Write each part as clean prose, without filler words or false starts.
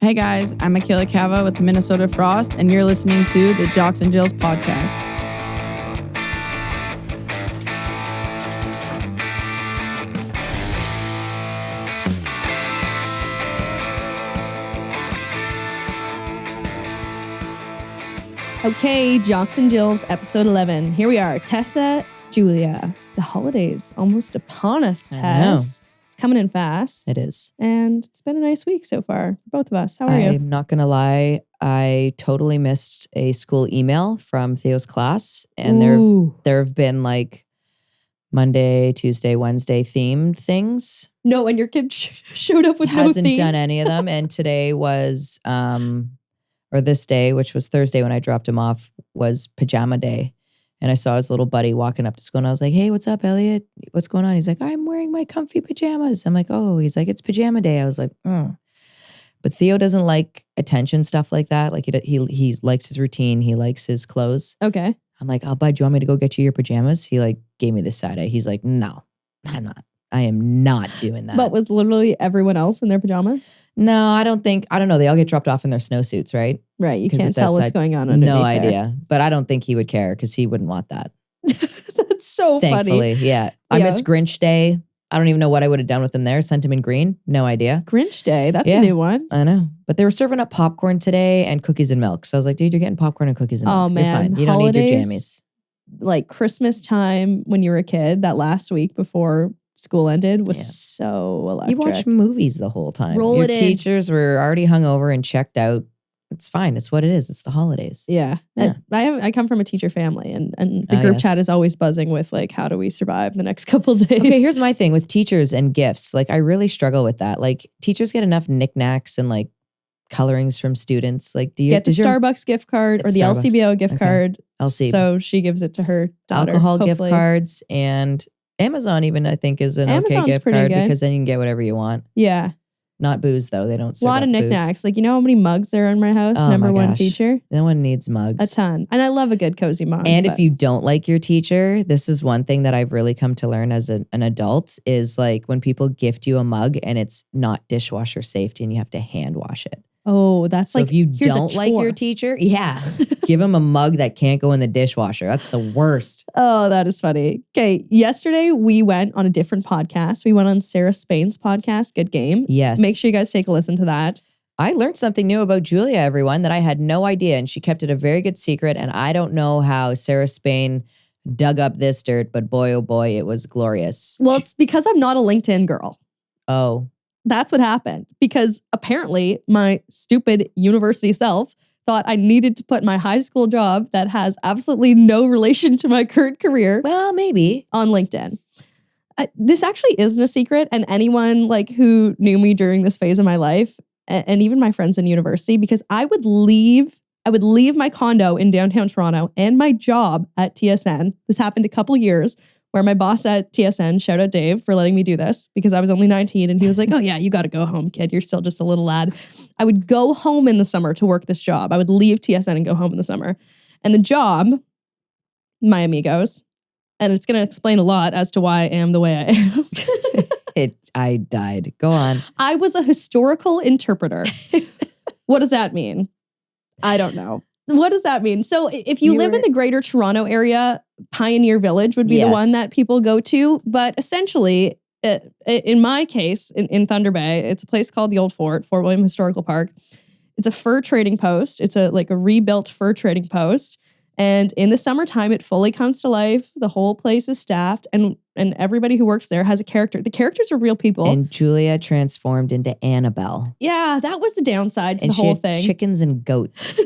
Hey guys, I'm Michela Cava with Minnesota Frost, and you're listening to the Jocks and Jills podcast. Okay, Jocks and Jills, episode 11. Here we are, Tessa, Julia. The holidays almost upon us, Tess. It's coming in fast. It is. And it's been a nice week so far for both of us. How are you? I'm not going to lie. I totally missed a school email from Theo's class. And there have been like Monday, Tuesday, Wednesday themed things. No, and your kid showed up with Hasn't no theme. done any of them. And today was, or this day, which was Thursday when I dropped him off, was pajama day. And I saw his little buddy walking up to school and I was like, hey, what's up, Elliot? What's going on? He's like, I'm wearing my comfy pajamas. I'm like, oh, he's like, it's pajama day. I was like, But Theo doesn't like attention stuff like that. Like he likes his routine. He likes his clothes. Okay. I'm like, oh, bud, do you want me to go get you your pajamas? He like gave me this side eye. He's like, no, I'm not. I am not doing that. But was literally everyone else in their pajamas? No, I don't know. They all get dropped off in their snowsuits, right? Right. You 'Cause can't it's tell what's outside. going on underneath No there. idea. But I don't think he would care because he wouldn't want that. That's so Thankfully, funny. yeah. I miss Grinch Day. I don't even know what I would have done with him there. Sent him in green. No idea. Grinch Day. That's Yeah. a new one. I know. But they were serving up popcorn today and cookies and milk. So I was like, dude, you're getting popcorn and cookies and milk. Oh, You're man. fine. You don't need your Holidays, jammies. Like Christmas time when you were a kid, that last week before school ended was so electric. You watch movies the whole time. Roll Your it in. teachers were already hungover and checked out. It's fine. It's what it is. It's the holidays. Yeah. Yeah. I come from a teacher family and the Oh, group yes. chat is always buzzing with like, how do we survive the next couple days? Okay, here's my thing with teachers and gifts. Like, I really struggle with that. Like, teachers get enough knickknacks and like colorings from students. Like, do you get the does your Starbucks gift card or the Starbucks. LCBO gift Okay. card. LC So she gives it to her daughter. alcohol hopefully. gift cards and Amazon even I think is an okay Amazon's gift pretty card good. because then you can get whatever you want. Yeah. Not booze though. They don't A serve lot of up booze. knickknacks. Like, you know how many mugs there are in my house? Oh, Number my one gosh. teacher. No one needs mugs. A ton. And I love a good cozy mug. And but- if you don't like your teacher, this is one thing that I've really come to learn as an adult is like when people gift you a mug and it's not dishwasher safe and you have to hand wash it. Oh, that's So like, if you here's a don't like your chore. teacher, give them a mug that can't go in the dishwasher. That's the worst. Oh, that is funny. Okay. Yesterday we went on a different podcast. We went on Sarah Spain's podcast, Good Game. Yes. Make sure you guys take a listen to that. I learned something new about Julia, everyone, that I had no idea. And she kept it a very good secret. And I don't know how Sarah Spain dug up this dirt, but boy, oh boy, it was glorious. Well, it's because I'm not a LinkedIn girl. Oh, That's what happened. Because apparently my stupid university self thought I needed to put my high school job that has absolutely no relation to my current career well, maybe. on LinkedIn. This actually isn't a secret. And anyone like who knew me during this phase of my life, and even my friends in university, because I would leave my condo in downtown Toronto and my job at TSN. This happened a couple years where my boss at TSN, shout out Dave for letting me do this because I was only 19 and he was like, oh yeah, you got to go home, kid. You're still just a little lad. I would go home in the summer to work this job. I would leave TSN and go home in the summer. And the job, my amigos, and it's going to explain a lot as to why I am the way I am. I died. Go on. I was a historical interpreter. What does that mean? I don't know. What does that mean? So if you live in the greater Toronto area, Pioneer Village would be the one that people go to. But essentially, in my case, in Thunder Bay, it's a place called the Old Fort William Historical Park. It's a fur trading post. It's a rebuilt fur trading post. And in the summertime, it fully comes to life. The whole place is staffed and everybody who works there has a character. The characters are real people. And Julia transformed into Annabelle. Yeah, that was the downside to And the she whole had thing. chickens and goats.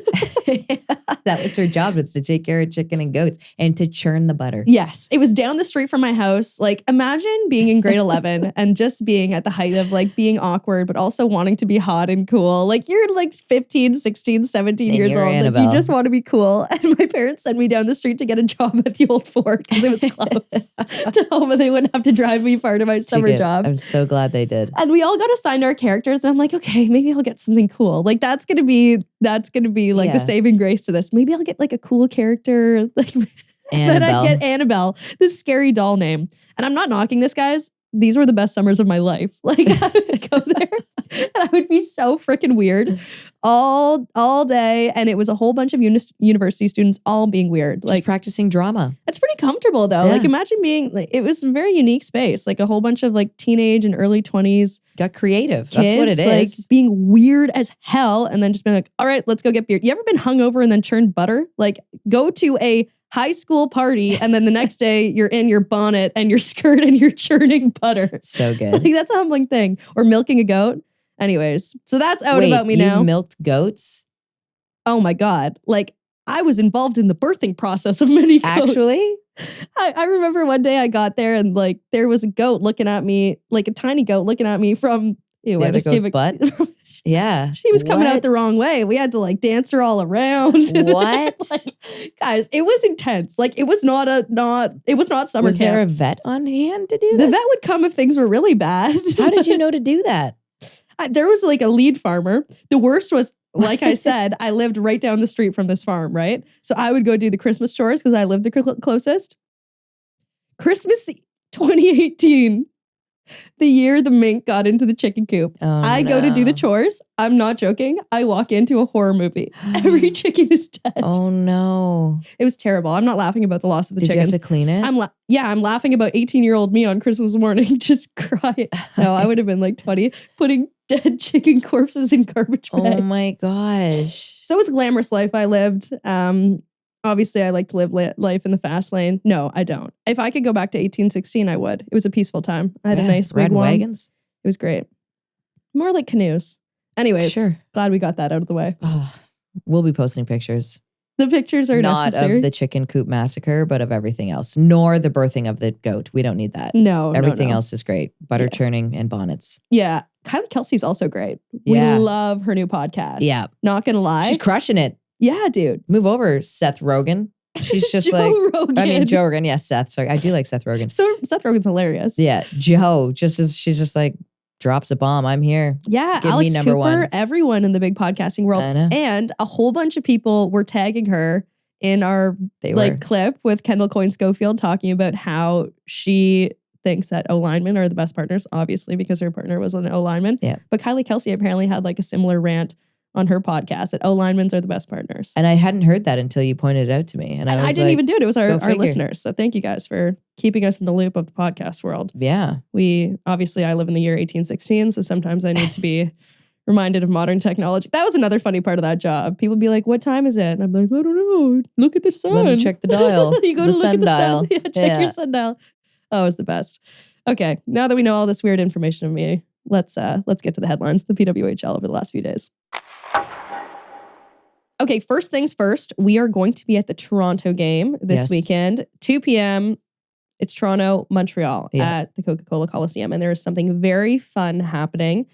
That was her job, was to take care of chicken and goats and to churn the butter. Yes, it was down the street from my house. Like, imagine being in grade 11 and just being at the height of like being awkward, but also wanting to be hot and cool. Like, you're like 15, 16, 17 And years you're old. Like, you Annabelle. just want to be cool. And my parents sent me down the street to get a job at the Old Fort because it was close to home and they wouldn't have to drive me far to my It's too summer good. job. I'm so glad they did. And we all got assigned our characters. And I'm like, okay, maybe I'll get something cool. Like, that's gonna be like the saving grace to this. Maybe I'll get like a cool character. Like then Annabelle. I'd get Annabelle, this scary doll name. And I'm not knocking this, guys. these were the best summers of my life. Like I would go there and I would be so freaking weird all day. And it was a whole bunch of university students all being weird. Just Like practicing drama. it's pretty comfortable though. Yeah. Like imagine being like, it was a very unique space, like a whole bunch of like teenage and early 20s Got creative. kids, That's what it like is. being weird as hell and then just being like, all right, let's go get beer. You ever been hungover and then churned butter? Like go to a high school party and then the next day you're in your bonnet and your skirt and you're churning butter. So good. Like that's a humbling thing. Or milking a goat. Anyways, so that's out Wait, about me you now. milked goats? Oh my God. Like I was involved in the birthing process of many goats. Actually? I remember one day I got there and like there was a goat looking at me, like a tiny goat looking at me from The other goat's butt? Yeah. She was coming out What? the wrong way. We had to like dance her all around. What? Like, guys, it was intense. Like it was not summer Was there a camp. vet on hand to do The that? vet would come if things were really bad. How did you know to do that? There was like a lead farmer. The worst was, like I said, I lived right down the street from this farm, right? So I would go do the Christmas chores because I lived the closest. Christmas 2018, the year the mink got into the chicken coop. Oh, I go to do the chores. I'm not joking. I walk into a horror movie. Every chicken is dead. Oh no. It was terrible. I'm not laughing about the loss of the Did you chickens. have to clean it? I'm laughing about 18-year-old me on Christmas morning just crying. No, I would have been like 20, putting dead chicken corpses in garbage bags. Oh my gosh. So it was a glamorous life I lived. Obviously, I like to live life in the fast lane. No, I don't. If I could go back to 1816, I would. It was a peaceful time. I had a nice red wigwam. wagons. It was great. More like canoes. Anyways, Sure. glad we got that out of the way. Oh, we'll be posting pictures. The pictures are Not necessary. of the chicken coop massacre, but of everything else. Nor the birthing of the goat. We don't need that. No, Everything no. else is great. Butter Yeah. churning and bonnets. Yeah. Kylie Kelsey's also great. Yeah. We love her new podcast. Yeah. Not gonna lie. She's crushing it. Yeah, dude. Move over, Seth Rogen. She's just Joe like, Rogan. I mean, Joe Rogan. Yes, Seth. Sorry. I do like Seth Rogen. So Seth Rogen's hilarious. Yeah. Joe, she's just like, drops a bomb. I'm here. Yeah. Give me Alex number Cooper, one. everyone in the big podcasting world. I know. And a whole bunch of people were tagging her in our They like were. clip with Kendall Coyne Schofield talking about how she thinks that O linemen are the best partners, obviously, because her partner was an O lineman. Yeah. But Kylie Kelsey apparently had like a similar rant on her podcast that O linemen are the best partners. And I hadn't heard that until you pointed it out to me. And And I I was didn't like, even do it. It was go our figure. listeners. So thank you guys for keeping us in the loop of the podcast world. yeah. We obviously, I live in the year 1816, so sometimes I need to be reminded of modern technology. That was another funny part of that job. People be like, "What time is it?" And I'm like, "I don't know. Look at the sun." Let me check the dial. You go the to look at the sundial. sun. Yeah, check Yeah. your sundial. Oh, it was the best. Okay, now that we know all this weird information of me, let's get to the headlines. The PWHL over the last few days. Okay, first things first, we are going to be at the Toronto game this Yes. weekend, 2 p.m. It's Toronto, Montreal Yeah. at the Coca-Cola Coliseum. And there is something very fun happening.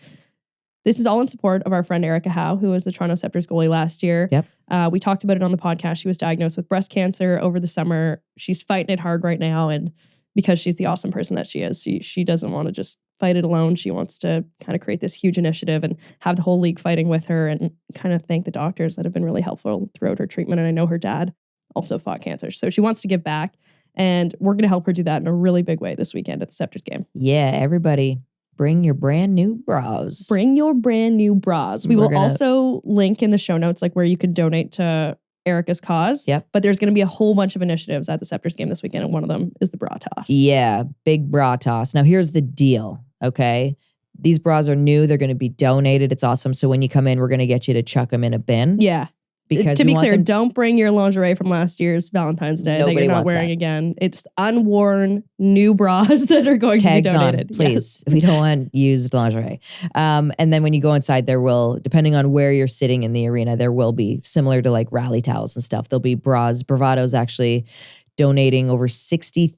This is all in support of our friend Erica Howe, who was the Toronto Scepters goalie last year. Yep. We talked about it on the podcast. She was diagnosed with breast cancer over the summer. She's fighting it hard right now. And because she's the awesome person that she is, she doesn't want to just fight it alone. She wants to kind of create this huge initiative and have the whole league fighting with her and kind of thank the doctors that have been really helpful throughout her treatment. And I know her dad also fought cancer. So she wants to give back. And we're going to help her do that in a really big way this weekend at the Scepters game. Yeah. Everybody bring your brand new bras. Bring your brand new bras. We We're will gonna- also link in the show notes like where you could donate to Erica's cause. Yep. But there's going to be a whole bunch of initiatives at the Scepters game this weekend. And one of them is the bra toss. Yeah. Big bra toss. Now, here's the deal. Okay. These bras are new. They're going to be donated. It's awesome. So when you come in, we're going to get you to chuck them in a bin. Yeah. Because to we be want clear, them- don't bring your lingerie from last year's Valentine's Day that Nobody you're not wants wearing that. again. It's unworn new bras that are going tags to be on, donated. please. We don't want used lingerie. And then when you go inside, there will, depending on where you're sitting in the arena, there will be similar to like rally towels and stuff. There'll be bras. Bravado's actually donating over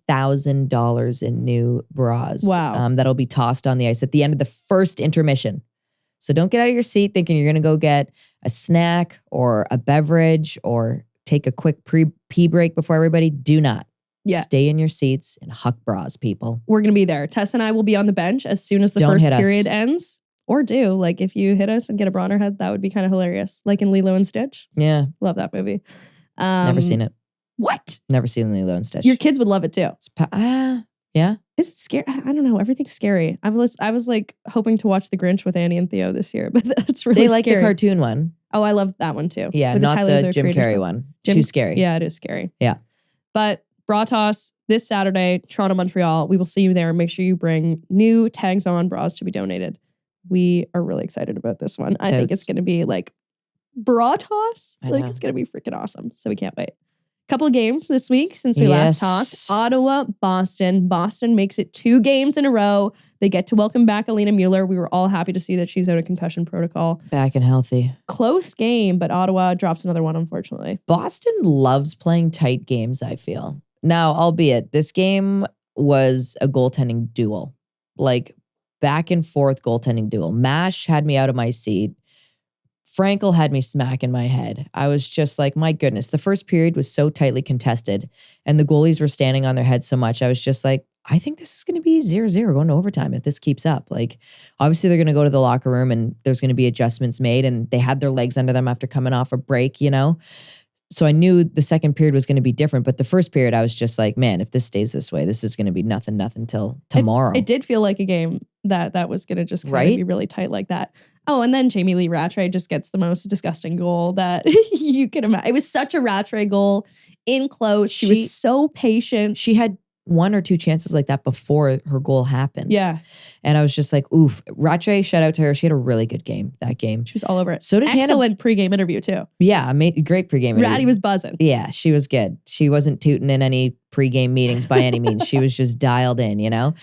$60,000 in new bras. Wow. That'll be tossed on the ice at the end of the first intermission. So don't get out of your seat thinking you're going to go get a snack or a beverage or take a quick pee break before everybody. Do not. Yeah. Stay in your seats and huck bras, people. We're going to be there. Tess and I will be on the bench as soon as the Don't first hit us. period ends. Or do. Like if you hit us and get a bra on our head, that would be kind of hilarious. Like in Lilo and Stitch. Yeah. Love that movie. Never seen it. What? Never seen Lilo and Stitch. Your kids would love it too. It's Yeah. Is it scary? I don't know. Everything's scary. I was like hoping to watch The Grinch with Annie and Theo this year, but that's really They like scary. the cartoon one. Oh, I love that one too. Yeah, With not Tyler, the Jim creator Carrey song. one. Too scary. Yeah, it is scary. Yeah. But bra toss this Saturday, Toronto, Montreal. We will see you there. Make sure you bring new tags on bras to be donated. We are really excited about this one. I think it's going to be like bra toss. Like it's going to be freaking awesome. So we can't wait. Couple of games this week since we last talked. Ottawa, Boston. Boston makes it 2 games in a row. They get to welcome back Alina Mueller. We were all happy to see that she's out of concussion protocol. Back and healthy. Close game, but Ottawa drops another one, unfortunately. Boston loves playing tight games, I feel. Now, albeit, this game was a goaltending duel. Like, back and forth goaltending duel. Mash had me out of my seat. Frankel had me smack in my head. I was just like, my goodness. The first period was so tightly contested and the goalies were standing on their heads so much. I was just like, I think this is going to be 0-0 going to overtime if this keeps up. Like, obviously they're going to go to the locker room and there's going to be adjustments made, and they had their legs under them after coming off a break, you know? So I knew the second period was going to be different, but the first period I was just like, man, if this stays this way, this is going to be nothing till tomorrow. It did feel like a game that was going to just kind of be really tight like that. Oh, and then Jamie Lee Rattray just gets the most disgusting goal that you can imagine. It was such a Rattray goal in close. She was so patient. She had 1 or 2 chances like that before her goal happened. Yeah. And I was just like, oof. Rattray, shout out to her. She had a really good game that game. She was all over it. So did Excellent pregame interview too. Yeah, great pregame interview. Ratty was buzzing. Yeah, she was good. She wasn't tooting in any pregame meetings by any means. She was just dialed in, you know?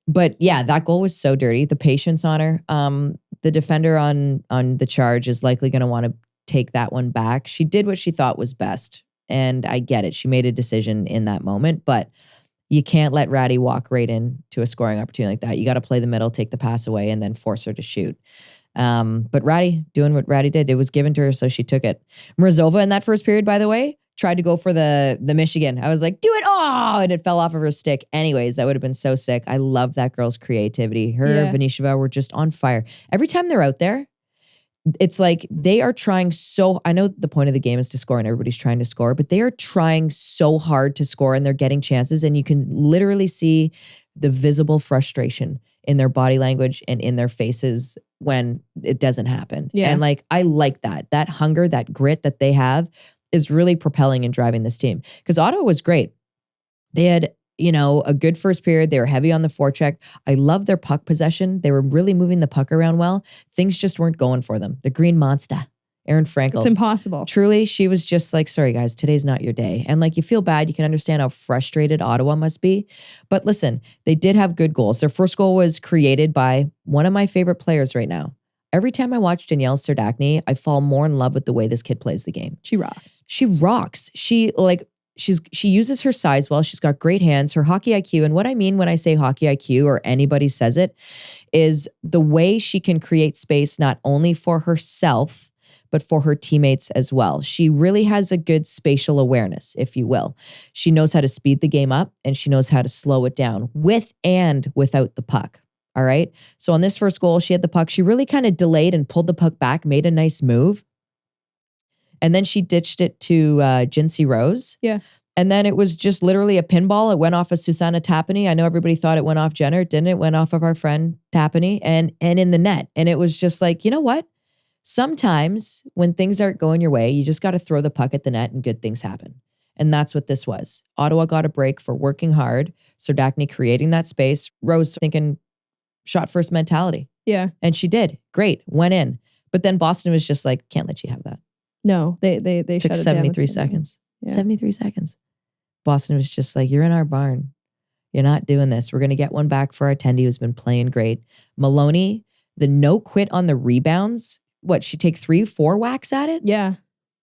But yeah, that goal was so dirty. The patience on her. The defender on the charge is likely going to want to take that one back. She did what she thought was best. And I get it. She made a decision in that moment, but you can't let Ratty walk right into a scoring opportunity like that. You got to play the middle, take the pass away, and then force her to shoot. But Ratty doing what Ratty did, it was given to her, so she took it. Mrazova in that first period, by the way, tried to go for the Michigan. I was like, do it. Oh, and it fell off of her stick. Anyways, that would have been so sick. I love that girl's creativity. Her and Vanisheva were just on fire. Every time they're out there, it's like they are trying so, I know the point of the game is to score and everybody's trying to score, but they are trying so hard to score and they're getting chances, and you can literally see the visible frustration in their body language and in their faces when it doesn't happen. Yeah. And like, I like that hunger, that grit that they have is really propelling and driving this team. Because Ottawa was great. They had, a good first period. They were heavy on the forecheck. I love their puck possession. They were really moving the puck around well. Things just weren't going for them. The green monster, Erin Frankel. It's impossible. Truly, she was just like, sorry guys, today's not your day. And like, you feel bad. You can understand how frustrated Ottawa must be. But listen, they did have good goals. Their first goal was created by one of my favorite players right now. Every time I watch Danielle Serdachny, I fall more in love with the way this kid plays the game. She rocks. She rocks. She uses her size well. She's got great hands, her hockey IQ. And what I mean when I say hockey IQ, or anybody says it, is the way she can create space not only for herself, but for her teammates as well. She really has a good spatial awareness, if you will. She knows how to speed the game up and she knows how to slow it down with and without the puck. All right. So on this first goal, she had the puck. She really kind of delayed and pulled the puck back, made a nice move. And then she ditched it to Jinsey Rose. Yeah. And then it was just literally a pinball. It went off of Susanna Tapani. I know everybody thought it went off Jenner. It didn't. It went off of our friend Tapani and in the net. And it was just like, you know what? Sometimes when things aren't going your way, you just got to throw the puck at the net and good things happen. And that's what this was. Ottawa got a break for working hard. Serdachny creating that space. Rose thinking shot first mentality. Yeah. And she did. Great. Went in. But then Boston was just like, can't let you have that. No, they took shut it 73 down. seconds. Yeah. 73 seconds. Boston was just like, you're in our barn. You're not doing this. We're going to get one back for our attendee who's been playing great. Maloney, the no quit on the rebounds. What, she take 3-4 whacks at it? Yeah.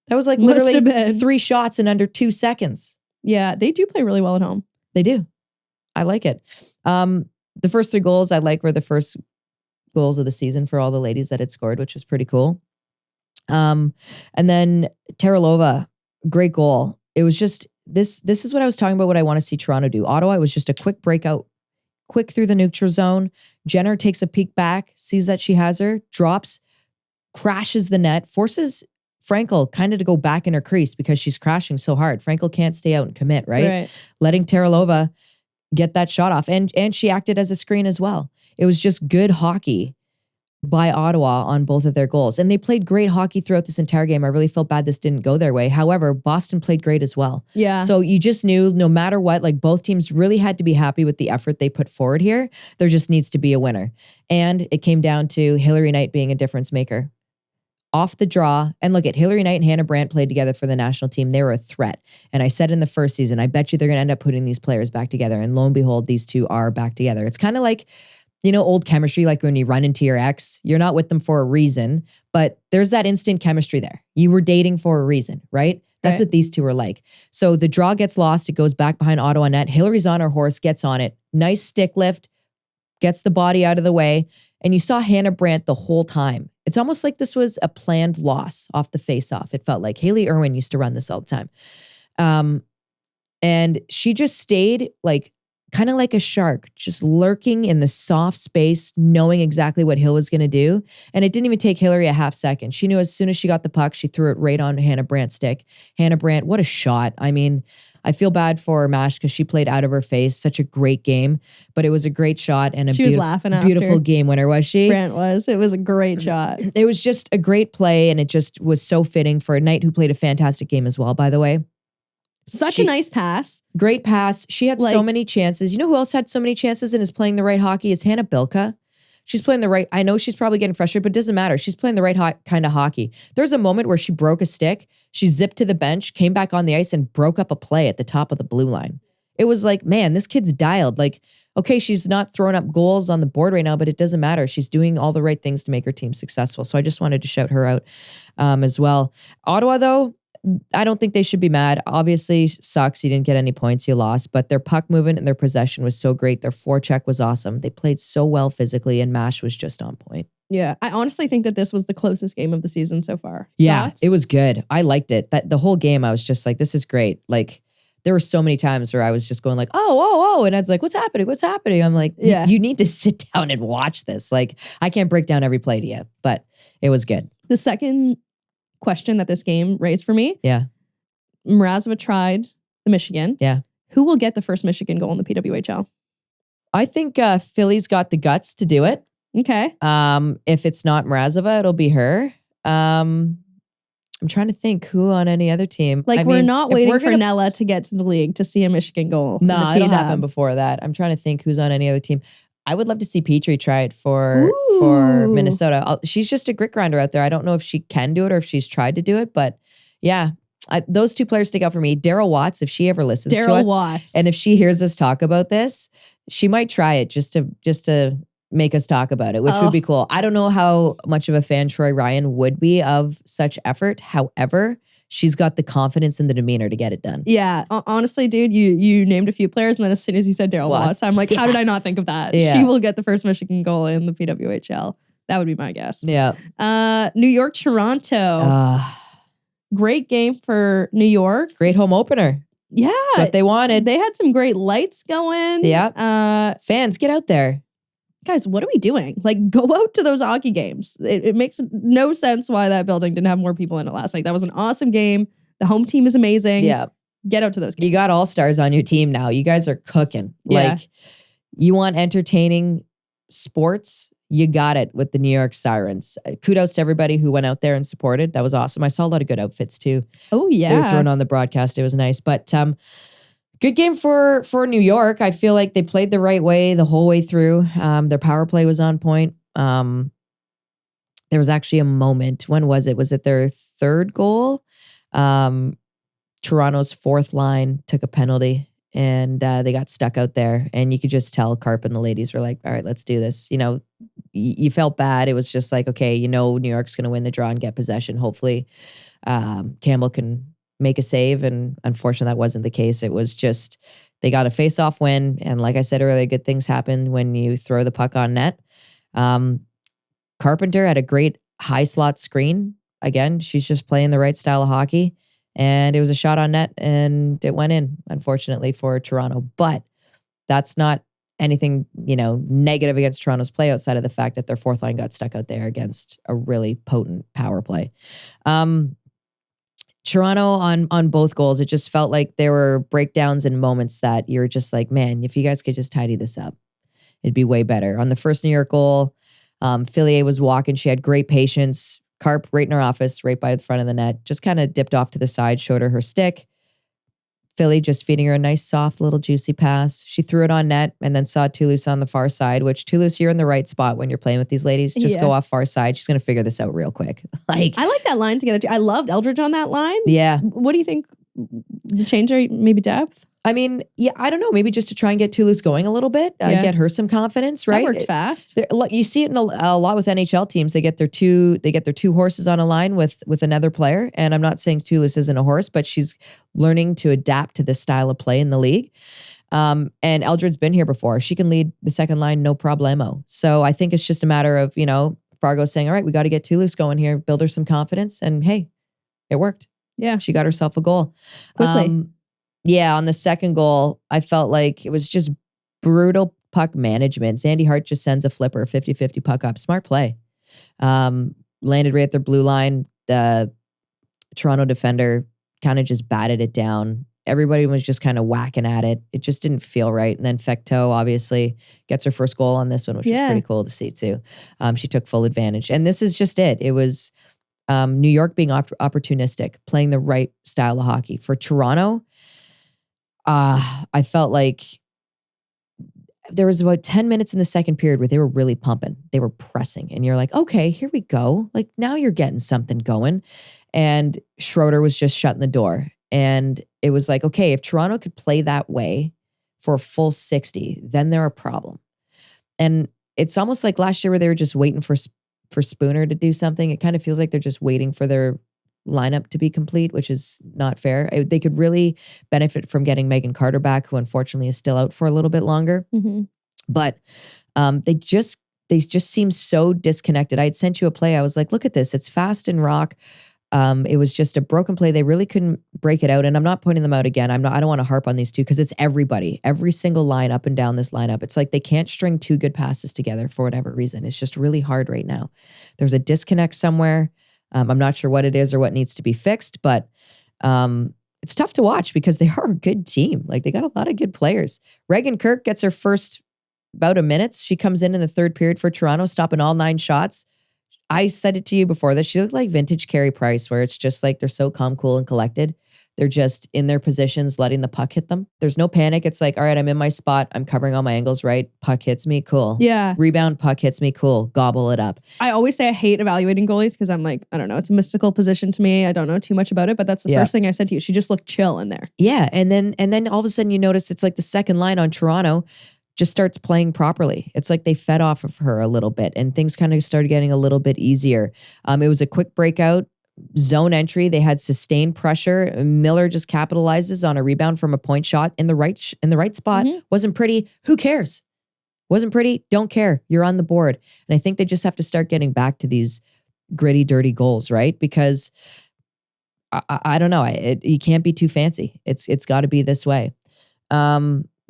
That was like Must have literally been. 3 shots in under 2 seconds. Yeah, they do play really well at home. They do. I like it. The first 3 goals I like were the first goals of the season for all the ladies that had scored, which was pretty cool. And then Teralova, great goal. It was just, this is what I was talking about, what I want to see Toronto do. Ottawa was just a quick breakout, quick through the neutral zone. Jenner takes a peek back, sees that she has her, drops, crashes the net, forces Frankel kind of to go back in her crease because she's crashing so hard. Frankel can't stay out and commit, right? Letting Teralova get that shot off. And she acted as a screen as well. It was just good hockey by Ottawa on both of their goals. And they played great hockey throughout this entire game. I really felt bad this didn't go their way. However, Boston played great as well. Yeah. So you just knew no matter what, like both teams really had to be happy with the effort they put forward here. There just needs to be a winner. And it came down to Hillary Knight being a difference maker. Off the draw. And look at Hillary Knight and Hannah Brandt played together for the national team. They were a threat. And I said in the first season, I bet you they're going to end up putting these players back together. And lo and behold, these two are back together. It's kind of like, old chemistry, like when you run into your ex, you're not with them for a reason, but there's that instant chemistry there. You were dating for a reason, right? That's what these two are like. So the draw gets lost. It goes back behind Ottawa net. Hillary's on her horse, gets on it. Nice stick lift, gets the body out of the way. And you saw Hannah Brandt the whole time. It's almost like this was a planned loss off the face-off. It felt like Haley Irwin used to run this all the time. And she just stayed kind of like a shark, just lurking in the soft space, knowing exactly what Hill was going to do. And it didn't even take Hillary a half second. She knew as soon as she got the puck, she threw it right on Hannah Brandt's stick. Hannah Brandt, what a shot. I mean, I feel bad for Mash because she played out of her face. Such a great game, but it was a great shot and she was laughing after. Beautiful game winner, was she? Brandt was. It was a great shot. It was just a great play, and it just was so fitting for a Knight who played a fantastic game as well, by the way. Such a nice pass. Great pass. She had so many chances. You know who else had so many chances and is playing the right hockey is Hannah Bilka. She's playing the right. I know she's probably getting frustrated, but it doesn't matter. She's playing the right kind of hockey. There's a moment where she broke a stick. She zipped to the bench, came back on the ice, and broke up a play at the top of the blue line. It was like, man, this kid's dialed. Like, okay, she's not throwing up goals on the board right now, but it doesn't matter. She's doing all the right things to make her team successful. So I just wanted to shout her out as well. Ottawa, though, I don't think they should be mad. Obviously, sucks. You didn't get any points. You lost. But their puck movement and their possession was so great. Their forecheck was awesome. They played so well physically, and Mash was just on point. Yeah, I honestly think that this was the closest game of the season so far. Yeah, Thoughts? it was good. I liked it. That the whole game, I was just like, this is great. Like, there were so many times where I was just going like, oh. And I was like, what's happening? What's happening? I'm like, you need to sit down and watch this. Like, I can't break down every play to you, but it was good. The second question that this game raised for me. Yeah. Mrazova tried the Michigan. Yeah. Who will get the first Michigan goal in the PWHL? I think Philly's got the guts to do it. Okay. If it's not Mrazova, it'll be her. I'm trying to think who on any other team. Like, we're not waiting for Nella to get to the league to see a Michigan goal. No, it'll happen before that. I'm trying to think who's on any other team. I would love to see Petrie try it for Minnesota. She's just a grit grinder out there. I don't know if she can do it or if she's tried to do it, but yeah, those two players stick out for me. Daryl Watts, if she ever listens to us, and if she hears us talk about this, she might try it just to make us talk about it, which would be cool. I don't know how much of a fan Troy Ryan would be of such effort. However, she's got the confidence and the demeanor to get it done. Yeah. Honestly, dude, you named a few players, and then as soon as you said Daryl Watts, I'm like, how did I not think of that? Yeah. She will get the first Michigan goal in the PWHL. That would be my guess. Yeah. New York, Toronto. Great game for New York. Great home opener. Yeah. That's what they wanted. They had some great lights going. Yeah. Fans, get out there. Guys, what are we doing? Like, go out to those hockey games. It makes no sense why that building didn't have more people in it last night. That was an awesome game. The home team is amazing. Yeah. Get out to those games. You got all-stars on your team now. You guys are cooking. Yeah. Like, you want entertaining sports? You got it with the New York Sirens. Kudos to everybody who went out there and supported. That was awesome. I saw a lot of good outfits too. Oh, yeah. They were thrown on the broadcast. It was nice. But good game for New York. I feel like they played the right way the whole way through. Their power play was on point. There was actually a moment. When was it? Was it their third goal? Toronto's fourth line took a penalty and they got stuck out there. And you could just tell Carp and the ladies were like, all right, let's do this. You know, you felt bad. It was just like, okay, you know, New York's going to win the draw and get possession. Hopefully Campbell can make a save. And unfortunately, that wasn't the case. It was just, they got a face-off win. And like I said earlier, good things happen when you throw the puck on net. Carpenter had a great high slot screen. Again, she's just playing the right style of hockey. And it was a shot on net and it went in, unfortunately, for Toronto. But that's not anything, you know, negative against Toronto's play outside of the fact that their fourth line got stuck out there against a really potent power play. Toronto on both goals, it just felt like there were breakdowns and moments that you're just like, man, if you guys could just tidy this up, it'd be way better. On the first New York goal, Fillier was walking. She had great patience. Carp right in her office, right by the front of the net, just kind of dipped off to the side, showed her stick. Philly just feeding her a nice, soft, little juicy pass. She threw it on net and then saw Toulouse on the far side, which Toulouse, you're in the right spot when you're playing with these ladies. Just go off far side. She's going to figure this out real quick. Like, I like that line together too. I loved Eldridge on that line. Yeah. What do you think? The change rate, maybe depth? I mean, yeah, I don't know. Maybe just to try and get Toulouse going a little bit, get her some confidence, right? That worked fast. You see it in a lot with NHL teams. They get their two horses on a line with another player. And I'm not saying Toulouse isn't a horse, but she's learning to adapt to this style of play in the league. And Eldred's been here before. She can lead the second line, no problemo. So I think it's just a matter of, Fargo saying, all right, we got to get Toulouse going here, build her some confidence. And hey, it worked. Yeah. She got herself a goal. Quickly. Yeah, on the second goal, I felt like it was just brutal puck management. Sandy Hart just sends a flipper, 50-50 puck up. Smart play. Landed right at their blue line. The Toronto defender kind of just batted it down. Everybody was just kind of whacking at it. It just didn't feel right. And then Fecteau obviously gets her first goal on this one, which is pretty cool to see too. She took full advantage. And this is just it. It was New York being opportunistic, playing the right style of hockey. For Toronto, I felt like there was about 10 minutes in the second period where they were really pumping. They were pressing. And you're like, okay, here we go. Like now you're getting something going. And Schroeder was just shutting the door. And it was like, okay, if Toronto could play that way for a full 60, then they're a problem. And it's almost like last year where they were just waiting for Spooner to do something. It kind of feels like they're just waiting for their lineup to be complete, which is not fair. They could really benefit from getting Megan Carter back, who unfortunately is still out for a little bit longer. Mm-hmm. But they just seem so disconnected. I had sent you a play. I was like, look at this. It's fast and rock. It was just a broken play. They really couldn't break it out. And I'm not pointing them out again. I don't want to harp on these two because it's everybody, every single line up and down this lineup. It's like they can't string two good passes together for whatever reason. It's just really hard right now. There's a disconnect somewhere. I'm not sure what it is or what needs to be fixed, but it's tough to watch because they are a good team. Like they got a lot of good players. Reagan Kirk gets her first bout of minutes. She comes in the third period for Toronto, stopping all 9 shots. I said it to you before that she looked like vintage Carey Price, where it's just like they're so calm, cool, and collected. They're just in their positions, letting the puck hit them. There's no panic. It's like, all right, I'm in my spot. I'm covering all my angles right. Puck hits me. Cool. Yeah. Rebound, puck hits me. Cool. Gobble it up. I always say I hate evaluating goalies because I'm like, I don't know. It's a mystical position to me. I don't know too much about it, but that's the first thing I said to you. She just looked chill in there. Yeah. And then all of a sudden you notice it's like the second line on Toronto just starts playing properly. It's like they fed off of her a little bit and things kind of started getting a little bit easier. It was a quick breakout. Zone entry, they had sustained pressure. Miller just capitalizes on a rebound from a point shot in the right spot. Mm-hmm. Wasn't pretty. Who cares? Wasn't pretty. Don't care. You're on the board. And I think they just have to start getting back to these gritty, dirty goals, right? Because I don't know. You can't be too fancy. It's got to be this way.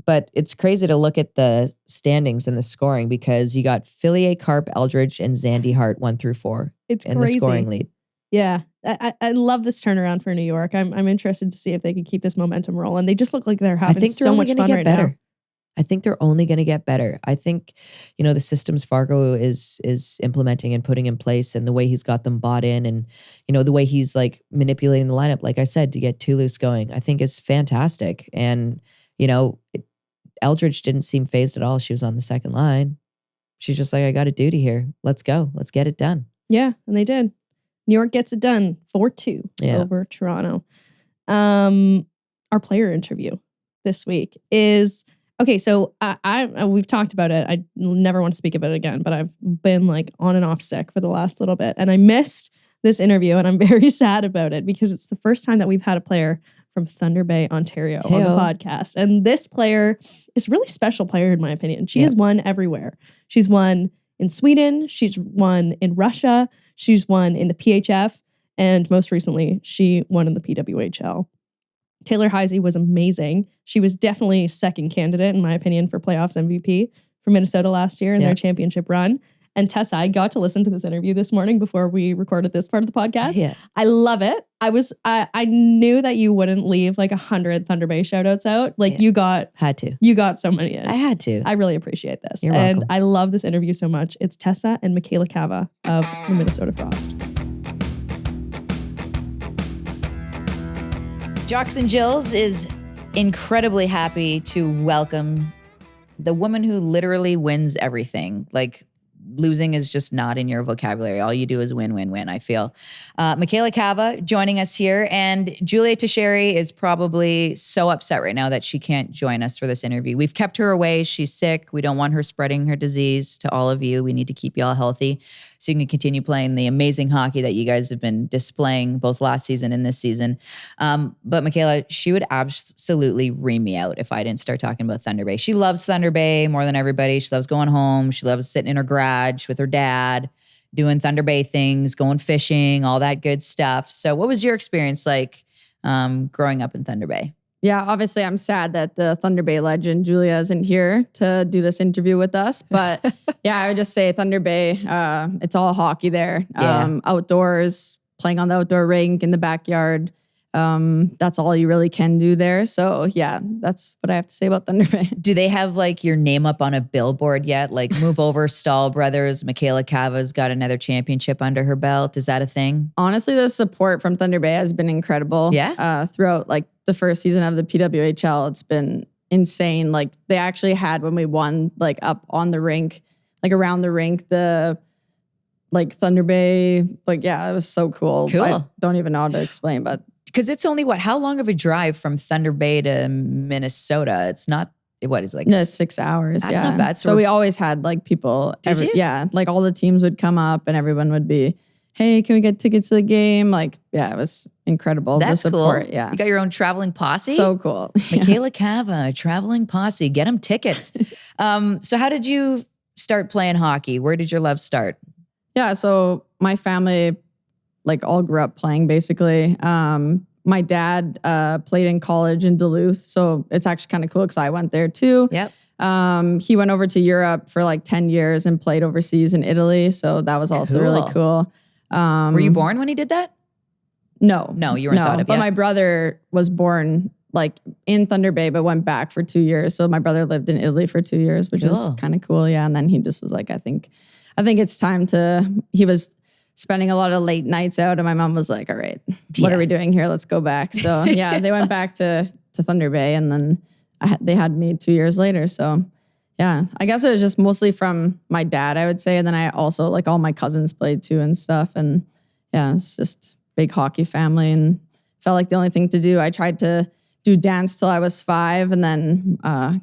But it's crazy to look at the standings and the scoring because you got Fillier, Carp, Eldridge, and Zandy Hart 1 through 4 it's in crazy. the scoring lead. Yeah, I love this turnaround for New York. I'm interested to see if they can keep this momentum rolling. They just look like they're having so much fun right now. I think they're only going to get better. I think, the systems Fargo is implementing and putting in place and the way he's got them bought in and, the way he's like manipulating the lineup, like I said, to get Toulouse going, I think is fantastic. And, Eldridge didn't seem phased at all. She was on the second line. She's just like, I got a duty here. Let's go. Let's get it done. Yeah, and they did. New York gets it done 4-2 over Toronto. Our player interview this week is okay. So we've talked about it. I never want to speak about it again, but I've been like on and off sick for the last little bit, and I missed this interview, and I'm very sad about it because it's the first time that we've had a player from Thunder Bay, Ontario on the podcast, and this player is a really special player in my opinion. She has won everywhere. She's won in Sweden. She's won in Russia. She's won in the PHF, and most recently, she won in the PWHL. Taylor Heisey was amazing. She was definitely second candidate, in my opinion, for playoffs MVP for Minnesota last year in their championship run. And Tessa, I got to listen to this interview this morning before we recorded this part of the podcast. Yeah. I love it. I knew that you wouldn't leave like 100 Thunder Bay shout outs out. Like you got so many in. I had to. I really appreciate this. You're and welcome. I love this interview so much. It's Tessa and Michela Cava of the Minnesota Frost. Jocks and Jills is incredibly happy to welcome the woman who literally wins everything. Like losing is just not in your vocabulary. All you do is win, win, win, I feel. Michela Cava joining us here. And Julia Teixeira is probably so upset right now that she can't join us for this interview. We've kept her away. She's sick. We don't want her spreading her disease to all of you. We need to keep you all healthy so you can continue playing the amazing hockey that you guys have been displaying both last season and this season. But Michela, she would absolutely ream me out if I didn't start talking about Thunder Bay. She loves Thunder Bay more than everybody. She loves going home. She loves sitting in her garage with her dad, doing Thunder Bay things, going fishing, all that good stuff. So what was your experience like growing up in Thunder Bay? Yeah, obviously I'm sad that the Thunder Bay legend Julia isn't here to do this interview with us. But yeah, I would just say Thunder Bay, it's all hockey there. Yeah. Outdoors, playing on the outdoor rink in the backyard. That's all you really can do there. So yeah, that's what I have to say about Thunder Bay. Do they have like your name up on a billboard yet? Like move over, Stahl Brothers, Michela Cava's got another championship under her belt. Is that a thing? Honestly, the support from Thunder Bay has been incredible. Yeah. Throughout like the first season of the PWHL, it's been insane. Like they actually had, when we won, like up on the rink, like around the rink, the like Thunder Bay, like yeah, it was so cool. Cool. I don't even know how to explain, but Because it's only how long of a drive from Thunder Bay to Minnesota? It's not, what is it, like? no, 6 hours. That's yeah. not bad. So we always had like people. Did you? Yeah. Like all the teams would come up and everyone would be, hey, can we get tickets to the game? Like, yeah, it was incredible. That's the support. cool. Yeah. You got your own traveling posse? So cool. Michela Cava, traveling posse. Get them tickets. So how did you start playing hockey? Where did your love start? Yeah. So my family like all grew up playing basically. My dad played in college in Duluth. So it's actually kind of cool because I went there too. Yep. He went over to Europe for like 10 years and played overseas in Italy. So that was also really cool. Were you born when he did that? No. No, you weren't thought of But yet. my brother was born like in Thunder Bay, but went back for 2 years. So my brother lived in Italy for 2 years, which is kind of cool. Yeah. And then he just was like, I think it's time he was spending a lot of late nights out. And my mom was like, all right, what are we doing here? Let's go back. So yeah, they went back to Thunder Bay and then they had me 2 years later. So yeah, I guess it was just mostly from my dad, I would say. And then I also like all my cousins played too and stuff. And yeah, it's just big hockey family and felt like the only thing to do. I tried to do dance till I was 5. And then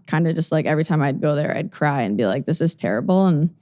kind of just like every time I'd go there, I'd cry and be like, this is terrible. And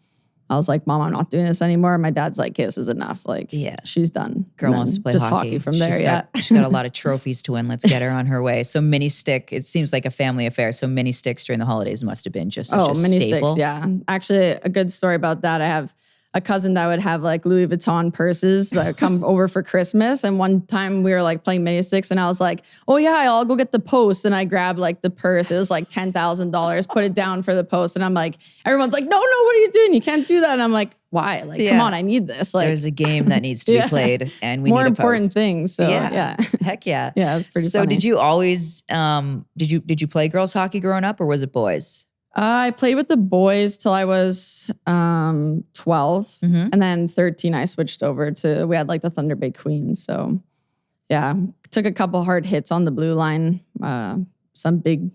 I was like, Mom, I'm not doing this anymore. My dad's like, hey, this is enough. Like, she's done. Girl wants to play just hockey. from there. She's got a lot of trophies to win. Let's get her on her way. So mini stick, it seems like a family affair. So mini sticks during the holidays must have been just such a mini staple. sticks, yeah. Actually, a good story about that. I have a cousin that would have like Louis Vuitton purses that would come over for Christmas. And one time we were like playing mini sticks and I was like, oh yeah, I'll go get the post. And I grabbed like the purse. It was like $10,000, put it down for the post. And I'm like, everyone's like, no, what are you doing? You can't do that. And I'm like, why? Like, come on, I need this. Like, there's a game that needs to be played and we more need a post. important things. So yeah. Heck yeah. Yeah, it was pretty So funny. did you always, did you play girls hockey growing up or was it boys? I played with the boys till I was 12. Mm-hmm. And then 13, I switched over we had like the Thunder Bay Queens. So yeah, took a couple hard hits on the blue line, some big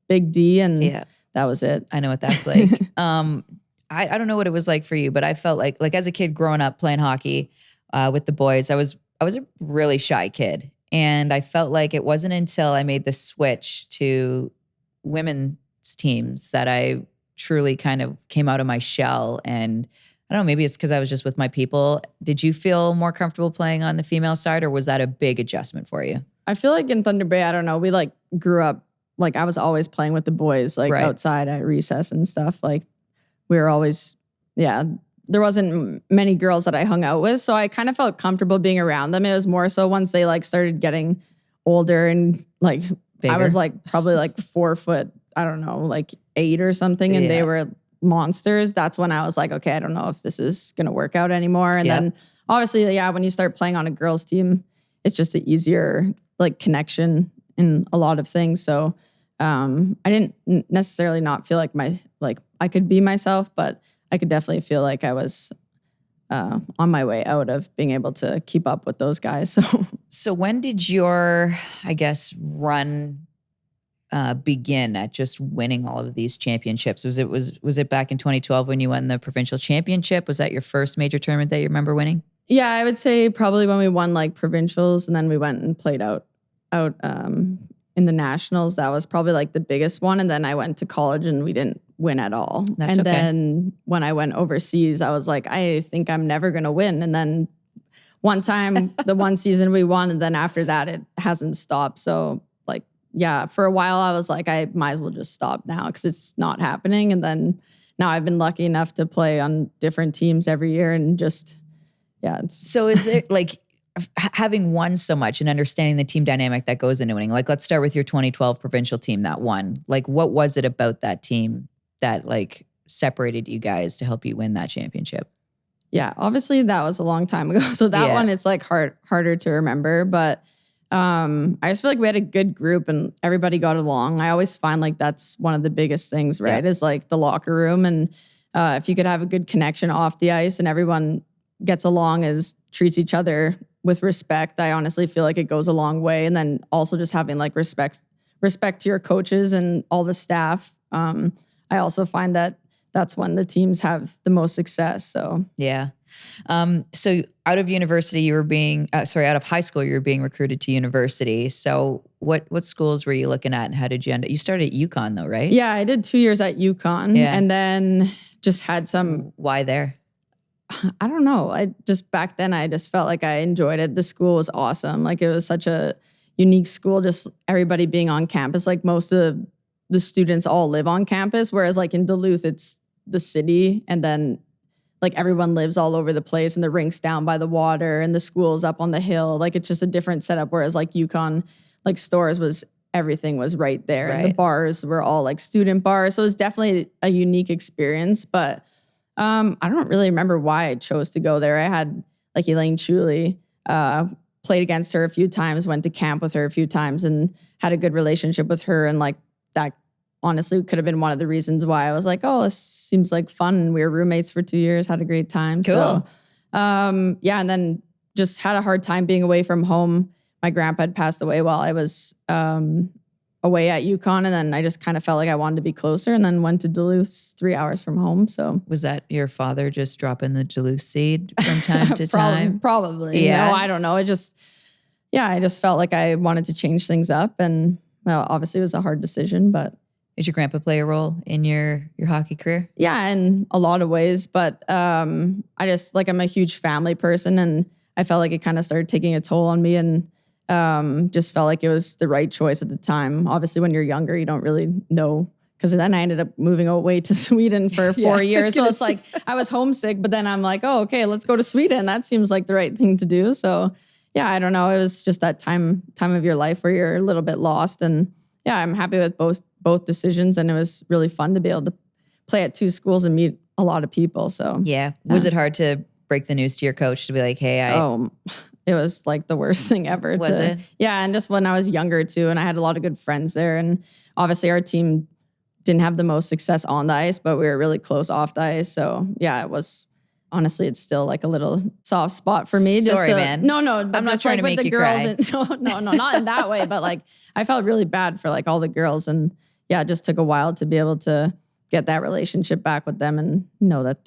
D, and that was it. I know what that's like. I don't know what it was like for you, but I felt like as a kid growing up playing hockey with the boys, I was a really shy kid. And I felt like it wasn't until I made the switch to women's teams that I truly kind of came out of my shell. And I don't know, maybe it's because I was just with my people. Did you feel more comfortable playing on the female side or was that a big adjustment for you? I feel like in Thunder Bay, I don't know, we like grew up, like I was always playing with the boys, like outside at recess and stuff. Like we were always, there wasn't many girls that I hung out with. So I kind of felt comfortable being around them. It was more so once they like started getting older and like, Bigger. I was like probably like 4 foot, I don't know, like 8 or something. And they were monsters, that's when I was like, okay, I don't know if this is going to work out anymore. And then obviously, when you start playing on a girls team, it's just an easier like connection in a lot of things. So I didn't necessarily not feel like I could be myself, but I could definitely feel like I was on my way out of being able to keep up with those guys. So when did your, I guess, run begin at just winning all of these championships? Was it back in 2012 when you won the provincial championship? Was that your first major tournament that you remember winning? Yeah, I would say probably when we won like provincials, and then we went and played out in the nationals. That was probably like the biggest one. And then I went to college and we didn't win at all. Then when I went overseas, I was like, I think I'm never going to win. And then one time, the one season we won, and then after that, it hasn't stopped. So like, yeah, for a while I was like, I might as well just stop now because it's not happening. And then now I've been lucky enough to play on different teams every year and just, yeah. So is it like having won so much and understanding the team dynamic that goes into winning? Like, let's start with your 2012 provincial team that won. Like, what was it about that team that like separated you guys to help you win that championship? Yeah, obviously that was a long time ago. So that one, it's like harder to remember. But I just feel like we had a good group and everybody got along. I always find like that's one of the biggest things, right? Is like the locker room. And if you could have a good connection off the ice and everyone gets along, treats each other with respect, I honestly feel like it goes a long way. And then also just having like respect to your coaches and all the staff. I also find that that's when the teams have the most success. So yeah. So out of university, you were being out of high school, you were being recruited to university. So what schools were you looking at, and how did you end up? You started at UConn though, right? Yeah, I did 2 years at UConn, and then just had some. Why there? I don't know. Back then I just felt like I enjoyed it. The school was awesome. Like it was such a unique school, just everybody being on campus. Like most of the students all live on campus, whereas like in Duluth, it's the city, and then like everyone lives all over the place, and the rink's down by the water and the school's up on the hill. Like it's just a different setup. Whereas like UConn, like everything was right there. Right. And the bars were all like student bars. So it was definitely a unique experience, but I don't really remember why I chose to go there. I had like Elaine Chuley, played against her a few times, went to camp with her a few times, and had a good relationship with her. And like that honestly could have been one of the reasons why I was like, oh, this seems like fun. We were roommates for 2 years, had a great time. Cool. So, and then just had a hard time being away from home. My grandpa had passed away while I was away at UConn, and then I just kind of felt like I wanted to be closer, and then went to Duluth 3 hours from home. So was that your father just dropping the Duluth seed from time to time? Probably. Yeah. I don't know. I just felt like I wanted to change things up, and well, obviously it was a hard decision, but. Did your grandpa play a role in your hockey career? Yeah, in a lot of ways, but I'm a huge family person, and I felt like it kind of started taking a toll on me, and just felt like it was the right choice at the time. Obviously, when you're younger, you don't really know, because then I ended up moving away to Sweden for 4 years. So it's like I was homesick, but then I'm like, oh, okay, let's go to Sweden. That seems like the right thing to do. So yeah, I don't know. It was just that time of your life where you're a little bit lost, and yeah, I'm happy with both decisions, and it was really fun to be able to play at two schools and meet a lot of people. So yeah. Was it hard to break the news to your coach to be like, hey, it was like the worst thing ever. Was it? Yeah. And just when I was younger too, and I had a lot of good friends there, and obviously our team didn't have the most success on the ice, but we were really close off the ice. So yeah, it was, honestly, it's still like a little soft spot for me. Sorry, man. No, but I'm not trying to make you cry. No, not in that way, but like I felt really bad for like all the girls, and yeah, it just took a while to be able to get that relationship back with them and know that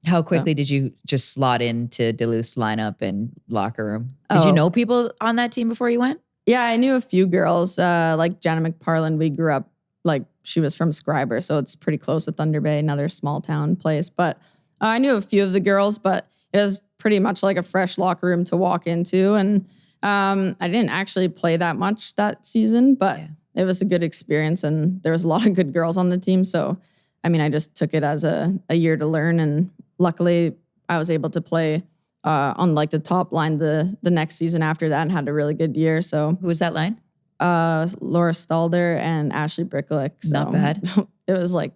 How quickly did you just slot into Duluth's lineup and locker room? Did you know people on that team before you went? Yeah, I knew a few girls, like Jana McParland. We grew up, like she was from Scriber, so it's pretty close to Thunder Bay, another small town place. But I knew a few of the girls, but it was pretty much like a fresh locker room to walk into. And I didn't actually play that much that season, but it was a good experience, and there was a lot of good girls on the team. So, I mean, I just took it as a year to learn, and luckily I was able to play on like the top line the next season after that, and had a really good year. So who was that line? Laura Stalder and Ashley Bricklick. So not bad. It was like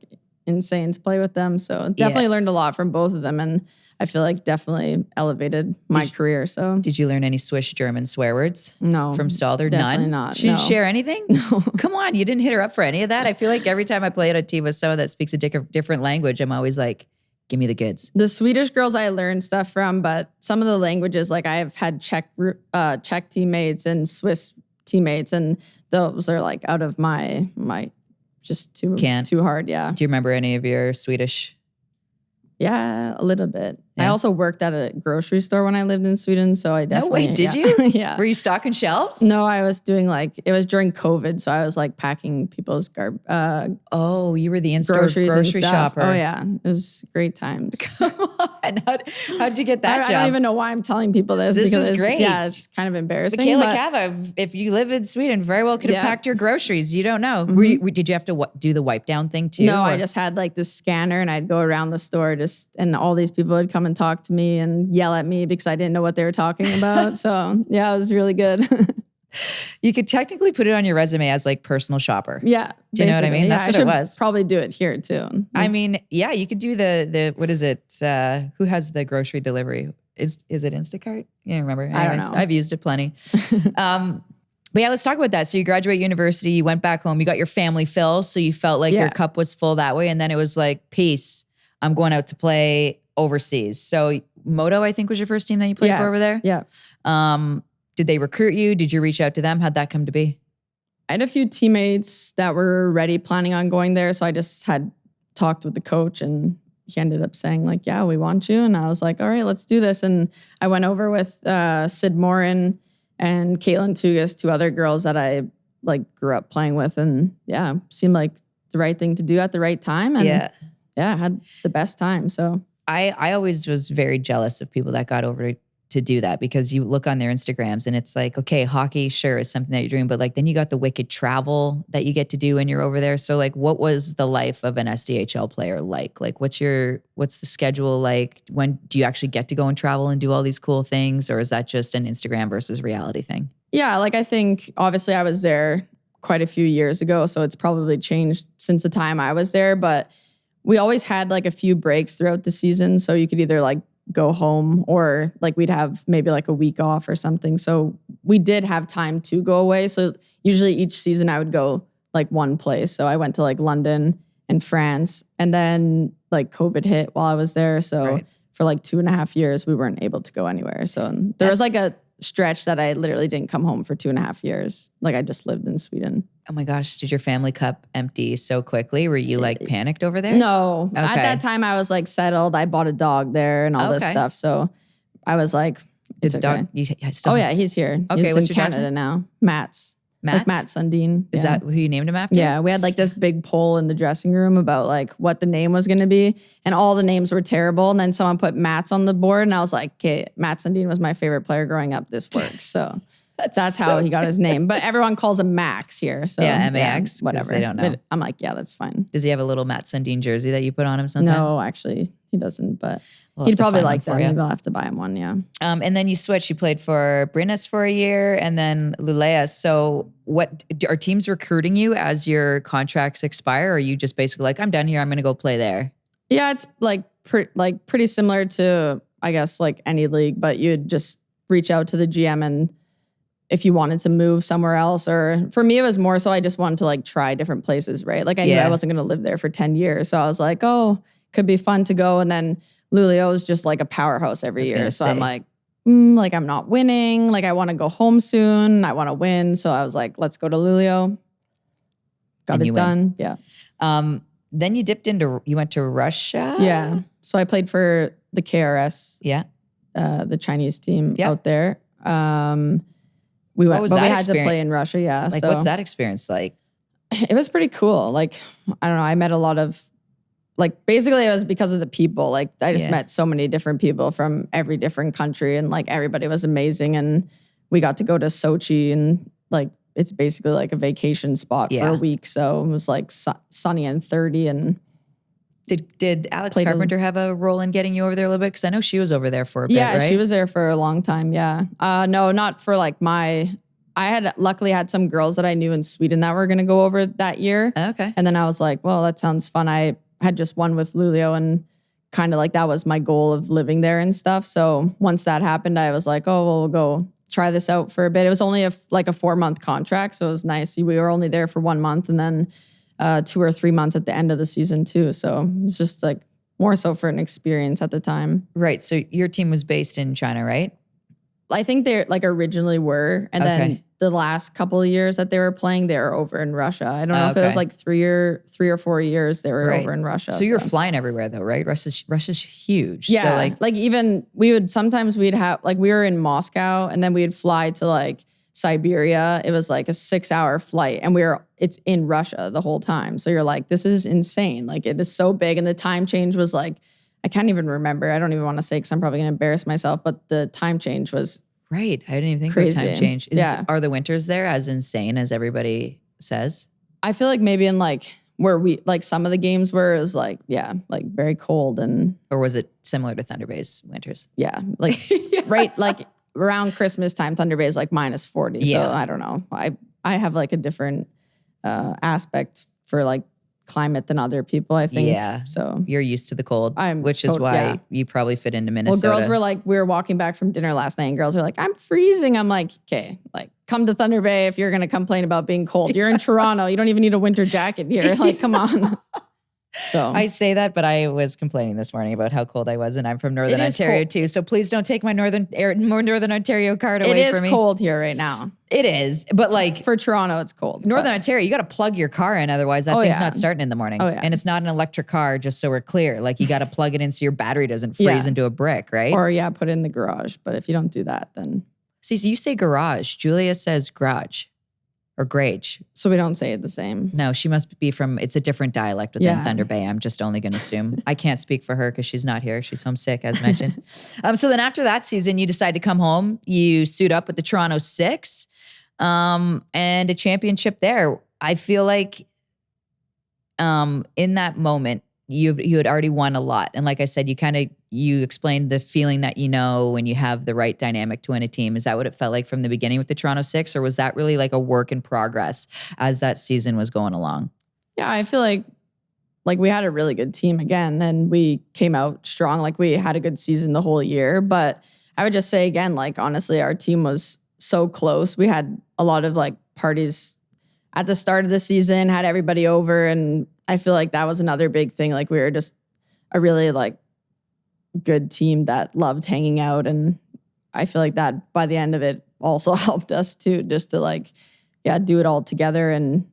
insane to play with them. So definitely learned a lot from both of them. And I feel like definitely elevated my career. So did you learn any Swiss German swear words? No. From Stalder? Definitely None? not. She didn't No. share anything? No. Come on, you didn't hit her up for any of that? I feel like every time I play at a team with someone that speaks a different language, I'm always like, give me the goods. The Swedish girls I learned stuff from, but some of the languages, like I have had Czech teammates and Swiss teammates, and those are like out of my just too hard. Yeah. Do you remember any of your Swedish? Yeah, a little bit. Yeah. I also worked at a grocery store when I lived in Sweden, so I definitely. No, wait, did you? Yeah. Were you stocking shelves? No, I was doing it was during COVID, so I was like packing people's Oh, you were the in-store groceries grocery and stuff. shopper. Oh yeah, it was great times. Come on, how'd you get that job? I don't even know why I'm telling people this. This because is great. Yeah, it's kind of embarrassing. Michela Cava, if you live in Sweden, very well could have packed your groceries. You don't know. Mm-hmm. Did you have to do the wipe down thing too? No, I just had like this scanner, and I'd go around the store and all these people would come and talk to me and yell at me because I didn't know what they were talking about. So yeah, it was really good. You could technically put it on your resume as like personal shopper. Yeah. Do you know what I mean? That's what it was. Probably do it here too. I mean, yeah, you could do the what is it? Who has the grocery delivery? Is it Instacart? You remember? Anyways, I don't know. I've used it plenty. But yeah, let's talk about that. So you graduate university, you went back home, you got your family fill, so you felt like your cup was full that way, and then it was like, peace, I'm going out to play overseas. So Moto, I think, was your first team that you played for over there? Yeah. Did they recruit you? Did you reach out to them? How'd that come to be? I had a few teammates that were already planning on going there. So I just had talked with the coach, and he ended up saying like, yeah, we want you. And I was like, all right, let's do this. And I went over with Sid Morin and Caitlin Tugas, two other girls that I like grew up playing with. And yeah, seemed like the right thing to do at the right time. And yeah, I had the best time. So I always was very jealous of people that got over to do that, because you look on their Instagrams and it's like, okay, hockey sure is something that you're doing, but like then you got the wicked travel that you get to do when you're over there. So like, what was the life of an SDHL player like? Like what's the schedule like? When do you actually get to go and travel and do all these cool things? Or is that just an Instagram versus reality thing? Yeah, like I think obviously I was there quite a few years ago, so it's probably changed since the time I was there, but we always had like a few breaks throughout the season. So you could either like go home or like we'd have maybe like a week off or something. So we did have time to go away. So usually each season I would go like one place. So I went to like London and France, and then like COVID hit while I was there. So for like 2.5 years, we weren't able to go anywhere. So there was like a stretch that I literally didn't come home for 2.5 years. Like I just lived in Sweden. Oh my gosh, did your family cup empty so quickly? Were you like panicked over there? No. Okay. At that time, I was like settled. I bought a dog there and all this stuff. So I was like, did the dog? You still? Oh yeah, he's here. Okay, he's what's in your dog's Canada name? now. Matt's. Like Matt Sundin. Is that who you named him after? Yeah, we had like this big poll in the dressing room about like what the name was going to be, and all the names were terrible. And then someone put Matt's on the board, and I was like, okay, Matt Sundin was my favorite player growing up. This works. So that's how he got his name. But everyone calls him Max here. So yeah, MAX. Whatever. They don't know. But I'm like, yeah, that's fine. Does he have a little Matt Sundin jersey that you put on him sometimes? No, actually, he doesn't. But he'd probably like that. You. Maybe I'll have to buy him one. Yeah. And then you switched. You played for Brynäs for a year, and then Luleå. So, what are teams recruiting you as your contracts expire? Or are you just basically like, I'm done here, I'm going to go play there? Yeah, it's like pretty similar to I guess like any league, but you'd just reach out to the GM and if you wanted to move somewhere else, or for me, it was more so I just wanted to like try different places, right? Like I knew I wasn't going to live there for 10 years. So I was like, oh, could be fun to go. And then Luleå is just like a powerhouse every year. So I'm like, I'm not winning. Like I want to go home soon. I want to win. So I was like, let's go to Luleå. Got it done. Yeah. Then you went to Russia? Yeah. So I played for the KRS. Yeah. The Chinese team out there. We had to play in Russia. Yeah. Like, what's that experience like? It was pretty cool. Like, I don't know. I met a lot of, like, basically it was because of the people. Like, I just met so many different people from every different country, and like everybody was amazing. And we got to go to Sochi, and like it's basically like a vacation spot for a week. So it was like sunny and 30. And did Alex Carpenter have a role in getting you over there a little bit? Because I know she was over there for a bit, right? Yeah, she was there for a long time, yeah. No, not for like I had luckily had some girls that I knew in Sweden that were going to go over that year. Okay. And then I was like, well, that sounds fun. I had just won with Lulio, and kind of like that was my goal of living there and stuff. So once that happened, I was like, oh, well, we'll go try this out for a bit. It was only a 4-month contract, so it was nice. We were only there for 1 month, and then 2 or 3 months at the end of the season too. So it's just like more so for an experience at the time. Right. So your team was based in China, right? I think they like originally were, and then the last couple of years that they were playing, they were over in Russia. I don't know if it was like 3 or 4 years they were over in Russia. So you were flying everywhere though, right? Russia's huge. Yeah. So like even we'd have like we were in Moscow, and then we'd fly to like Siberia. It was like a 6-hour flight, and it's in Russia the whole time. So you're like, this is insane. Like it is so big, and the time change was like, I can't even remember. I don't even want to say because I'm probably going to embarrass myself, but the time change was right. I didn't even think crazy. About time change. Are the winters there as insane as everybody says? I feel like maybe in like where we, like some of the games were, it was like, like very cold or was it similar to Thunder Bay's winters? Yeah. Like right. Like around Christmas time, Thunder Bay is like -40. Yeah. So I don't know. I have like a different aspect for like climate than other people, I think. Yeah. So you're used to the cold, which is why you probably fit into Minnesota. Well, girls were like, we were walking back from dinner last night, and girls were like, I'm freezing. I'm like, okay, like come to Thunder Bay if you're going to complain about being cold. You're in Toronto. You don't even need a winter jacket here. Like, come on. So I say that, but I was complaining this morning about how cold I was, and I'm from Northern Ontario too. So please don't take my Northern Ontario card away from me. It is cold here right now. It is, but like for Toronto, it's cold. Northern Ontario, you got to plug your car in, otherwise that thing's not starting in the morning. And it's not an electric car, just so we're clear. Like you got to plug it in so your battery doesn't freeze into a brick, right? Or put it in the garage. But if you don't do that, then see, so you say garage. Julia says garage. Or Grage. So we don't say it the same. No, she must be from, it's a different dialect within Thunder Bay. I'm just only going to assume. I can't speak for her because she's not here. She's homesick, as mentioned. So then after that season, you decide to come home. You suit up with the Toronto Six and a championship there. I feel like in that moment, you had already won a lot. And like I said, you explained the feeling that when you have the right dynamic to win a team. Is that what it felt like from the beginning with the Toronto Six, or was that really like a work in progress as that season was going along? Yeah, I feel like we had a really good team again, and we came out strong. Like we had a good season the whole year. But I would just say again, like honestly, our team was so close. We had a lot of like parties at the start of the season, had everybody over, and I feel like that was another big thing. Like we were just a really like good team that loved hanging out, and I feel like that by the end of it also helped us too, just to like do it all together and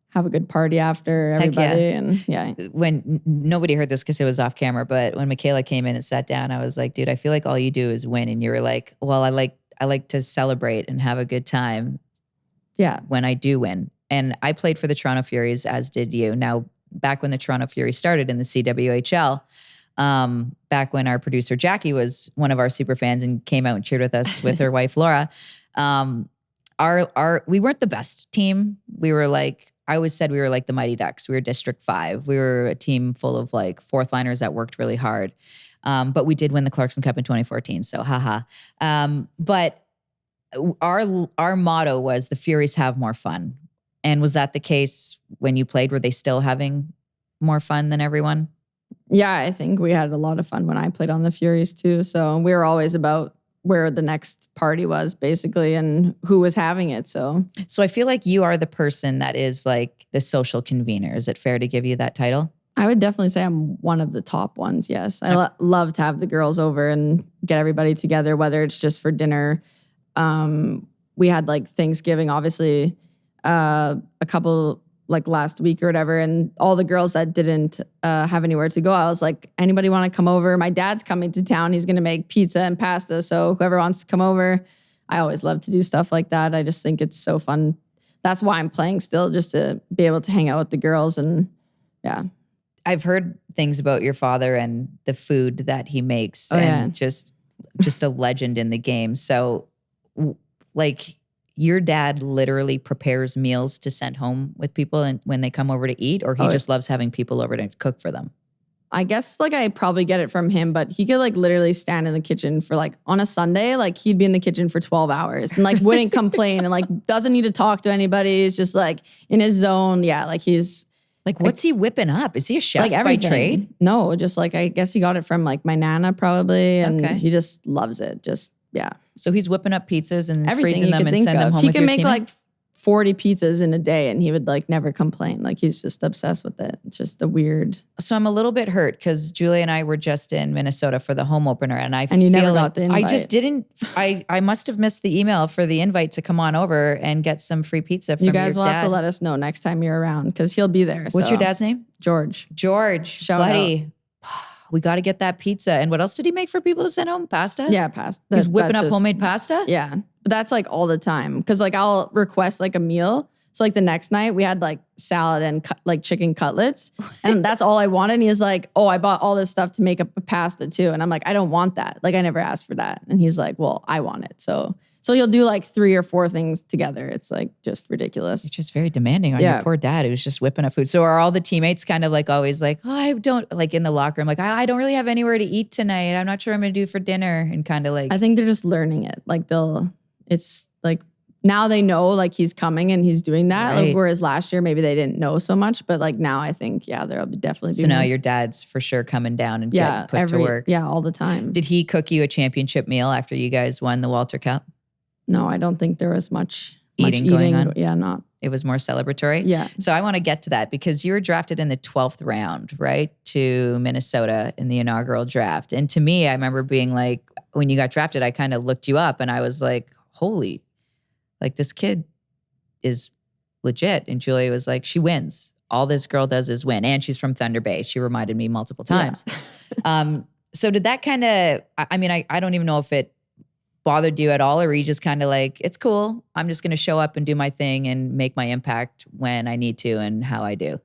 have a good party after everybody. And when nobody heard this because it was off camera, but when Michela came in and sat down, I was like, dude, I feel like all you do is win. And you were like, well, I like to celebrate and have a good time when I do win. And I played for the Toronto Furies, as did you. Now, back when the Toronto Furies started in the CWHL, back when our producer Jackie was one of our super fans and came out and cheered with us with her wife Laura, we weren't the best team. We were like, I always said we were like the Mighty Ducks. We were District 5. We were a team full of like fourth liners that worked really hard. But we did win the Clarkson Cup in 2014. So haha. But our motto was the Furies have more fun. And was that the case when you played? Were they still having more fun than everyone? Yeah, I think we had a lot of fun when I played on the Furies too. So we were always about where the next party was basically and who was having it. So I feel like you are the person that is like the social convener. Is it fair to give you that title? I would definitely say I'm one of the top ones, yes. I love to have the girls over and get everybody together, whether it's just for dinner. We had like Thanksgiving, obviously, a couple like last week or whatever, and all the girls that didn't have anywhere to go, I was like, anybody want to come over? My dad's coming to town. He's going to make pizza and pasta. So whoever wants to come over. I always love to do stuff like that. I just think it's so fun. That's why I'm playing still, just to be able to hang out with the girls. And yeah. I've heard things about your father and the food that he makes just a legend in the game. So like your dad literally prepares meals to send home with people and when they come over to eat, or he just loves having people over to cook for them? I guess like I probably get it from him, but he could like literally stand in the kitchen for like on a Sunday, like he'd be in the kitchen for 12 hours and like wouldn't complain and like doesn't need to talk to anybody. He's just like in his zone. Yeah. Like he's Like, what's he whipping up? Is he a chef like by everything. trade? No, just like I guess he got it from like my nana probably, and Okay. he just loves it. Just yeah, So he's whipping up pizzas and everything freezing you them could and think send them of. home He with can your make teammate? like 40 pizzas in a day, and he would like never complain. Like he's just obsessed with it. It's just a weird. So I'm a little bit hurt because Julia and I were just in Minnesota for the home opener, and I And you feel never like got the I invite. just didn't. I must have missed the email for the invite to come on over and get some free pizza from You guys your will dad. have to let us know next time you're around because he'll be there. What's so. your dad's name? George. George. Shout buddy. We got to get that pizza. And what else did he make for people to send home? Pasta? Yeah, pasta. He's whipping That's up just- homemade pasta? Yeah, but that's like all the time because like I'll request like a meal. So like the next night we had like salad and like chicken cutlets, and that's all I wanted. And he's like, "Oh, I bought all this stuff to make up a pasta too," and I'm like, "I don't want that. Like I never asked for that." And he's like, "Well, I want it." So you'll do like 3 or 4 things together. It's like just ridiculous. It's just very demanding on your poor dad who was just whipping up food. So are all the teammates kind of like always like, oh, I don't like in the locker room, like, I don't really have anywhere to eat tonight. I'm not sure I'm going to do for dinner. And kind of like, I think they're just learning it. Like it's like now they know like he's coming and he's doing that. Right. Like, whereas last year maybe they didn't know so much, but like now I think there'll be definitely. so now your dad's for sure coming down and getting put to work. Yeah, all the time. Did he cook you a championship meal after you guys won the Walter Cup? No, I don't think there was much Eating going on? Yeah, not. It was more celebratory? Yeah. So I want to get to that because you were drafted in the 12th round, right? To Minnesota in the inaugural draft. And to me, I remember being like, when you got drafted, I kind of looked you up and I was like, holy, like this kid is legit. And Julia was like, she wins. All this girl does is win. And she's from Thunder Bay. She reminded me multiple times. So did that kind of, I mean, I don't even know if it bothered you at all, or were you just kind of like, it's cool, I'm just going to show up and do my thing and make my impact when I need to and how I do?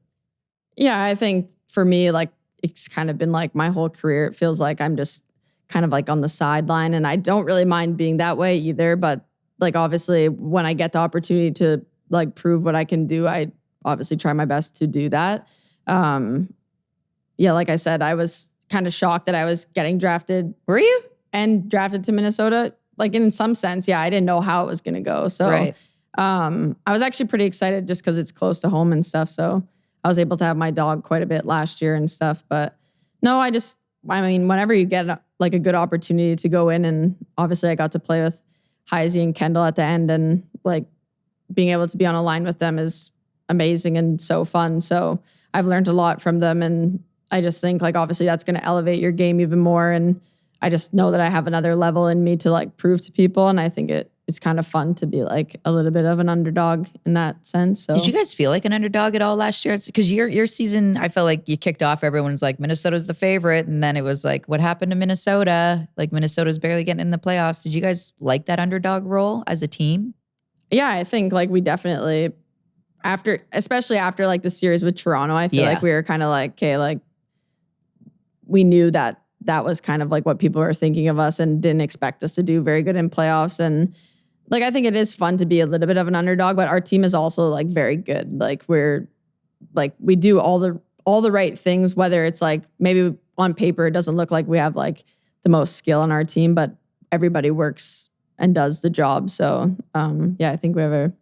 Yeah, I think for me, like it's kind of been like my whole career. It feels like I'm just kind of like on the sideline, and I don't really mind being that way either. But like obviously when I get the opportunity to like prove what I can do, I obviously try my best to do that. Yeah, like I said, I was kind of shocked that I was getting drafted. Were you? And drafted to Minnesota. Like in some sense, yeah, I didn't know how it was going to go. So Right. I was actually pretty excited just because it's close to home and stuff. So I was able to have my dog quite a bit last year and stuff. But no, I mean, whenever you get like a good opportunity to go in, and obviously I got to play with Heisey and Kendall at the end, and like being able to be on a line with them is amazing and so fun. So I've learned a lot from them, and I just think like obviously that's going to elevate your game even more. And I just know that I have another level in me to like prove to people. And I think it's kind of fun to be like a little bit of an underdog in that sense. So Did you guys feel like an underdog at all last year? It's because your season, I felt like you kicked off, everyone's like, Minnesota's the favorite. And then it was like, what happened to Minnesota? Like Minnesota's barely getting in the playoffs. Did you guys like that underdog role as a team? Yeah, I think like we definitely especially after like the series with Toronto, I feel like we were kind of like, okay, like we knew that was kind of like what people were thinking of us and didn't expect us to do very good in playoffs. And like, I think it is fun to be a little bit of an underdog, but our team is also like very good. Like we do all the right things, whether it's like maybe on paper, it doesn't look like we have like the most skill on our team, but everybody works and does the job. So yeah, I think we have a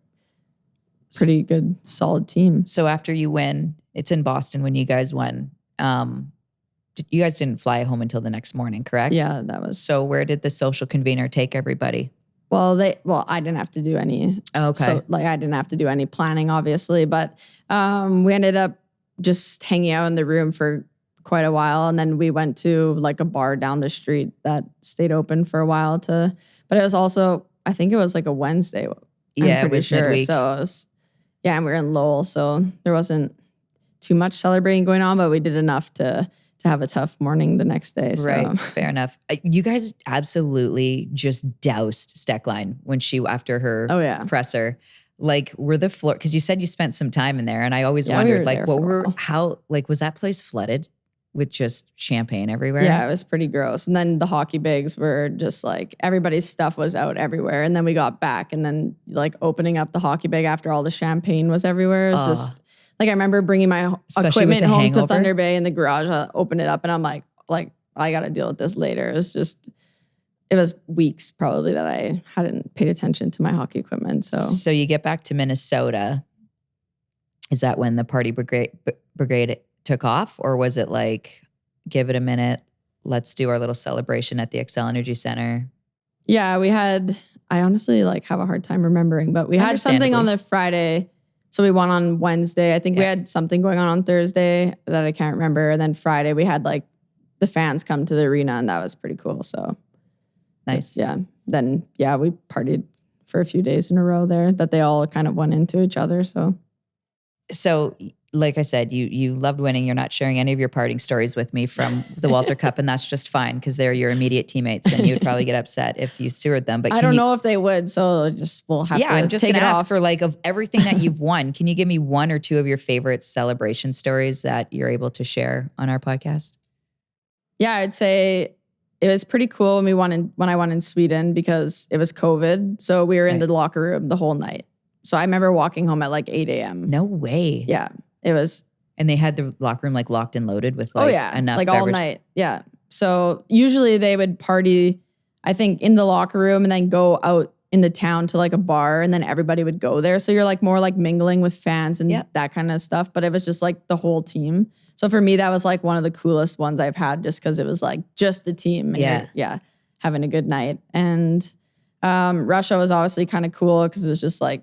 pretty good, solid team. So after you win, it's in Boston when you guys won. You guys didn't fly home until the next morning, correct? Yeah, that was. So where did the social convener take everybody? Well, I didn't have to do any. Okay. So like I didn't have to do any planning, obviously, but we ended up just hanging out in the room for quite a while, and then we went to like a bar down the street that stayed open for a while but it was also, I think it was like a Wednesday. Yeah, it was midweek. So it was, yeah, and we were in Lowell, so there wasn't too much celebrating going on, but we did enough to have a tough morning the next day. So. Right, fair enough. You guys absolutely just doused Steckline when after her presser. Like, were the floor, because you said you spent some time in there, and I always wondered, like, was that place flooded with just champagne everywhere? Yeah, it was pretty gross. And then the hockey bags were just like, everybody's stuff was out everywhere. And then we got back, and then like opening up the hockey bag after all the champagne was everywhere. It was just, like, I remember bringing my equipment home hangover. to Thunder Bay in the garage. I opened it up, and I'm like, I got to deal with this later. It was weeks probably that I hadn't paid attention to my hockey equipment. So you get back to Minnesota. Is that when the party brigade took off, or was it like, give it a minute, let's do our little celebration at the Excel Energy Center? Yeah, we had, I honestly like have a hard time remembering, but we had something on the Friday. So we won on Wednesday. I think we had something going on Thursday that I can't remember. And then Friday we had like the fans come to the arena, and that was pretty cool. So nice. Yeah. Then, we partied for a few days in a row there that they all kind of went into each other. So like I said, you loved winning. You're not sharing any of your partying stories with me from the Walter Cup, and that's just fine because they're your immediate teammates, and you would probably get upset if you steward them. But I don't know if they would, so we'll have to I'm just take going to it ask off. for like of everything that you've won, can you give me one or two of your favorite celebration stories that you're able to share on our podcast? Yeah, I'd say it was pretty cool when I won in Sweden because it was COVID. So we were in the locker room the whole night. So I remember walking home at like 8 a.m. No way. Yeah, it was. And they had the locker room like locked and loaded with enough like beverage. all night. Yeah. So usually they would party, I think, in the locker room and then go out into town to like a bar, and then everybody would go there. So you're like more like mingling with fans and that kind of stuff. But it was just like the whole team. So for me, that was like one of the coolest ones I've had just because it was like just the team. And having a good night. And Russia was obviously kind of cool because it was just like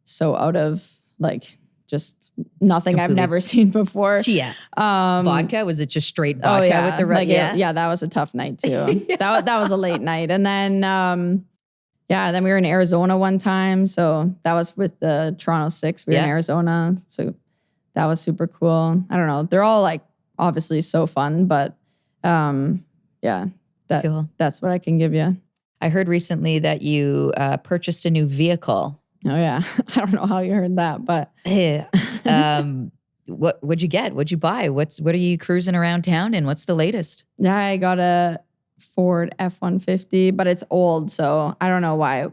so out of like just nothing I've never seen before. Yeah. Vodka? Was it just straight vodka with the that was a tough night too. That was a late night. And then then we were in Arizona one time. So that was with the Toronto Six. We were in Arizona. So that was super cool. I don't know. They're all like obviously so fun, but cool. That's what I can give you. I heard recently that you purchased a new vehicle. Oh yeah. I don't know how you heard that, but what'd you get? What'd you buy? What are you cruising around town in? What's the latest? Yeah, I got a Ford F-150, but it's old, so I don't know why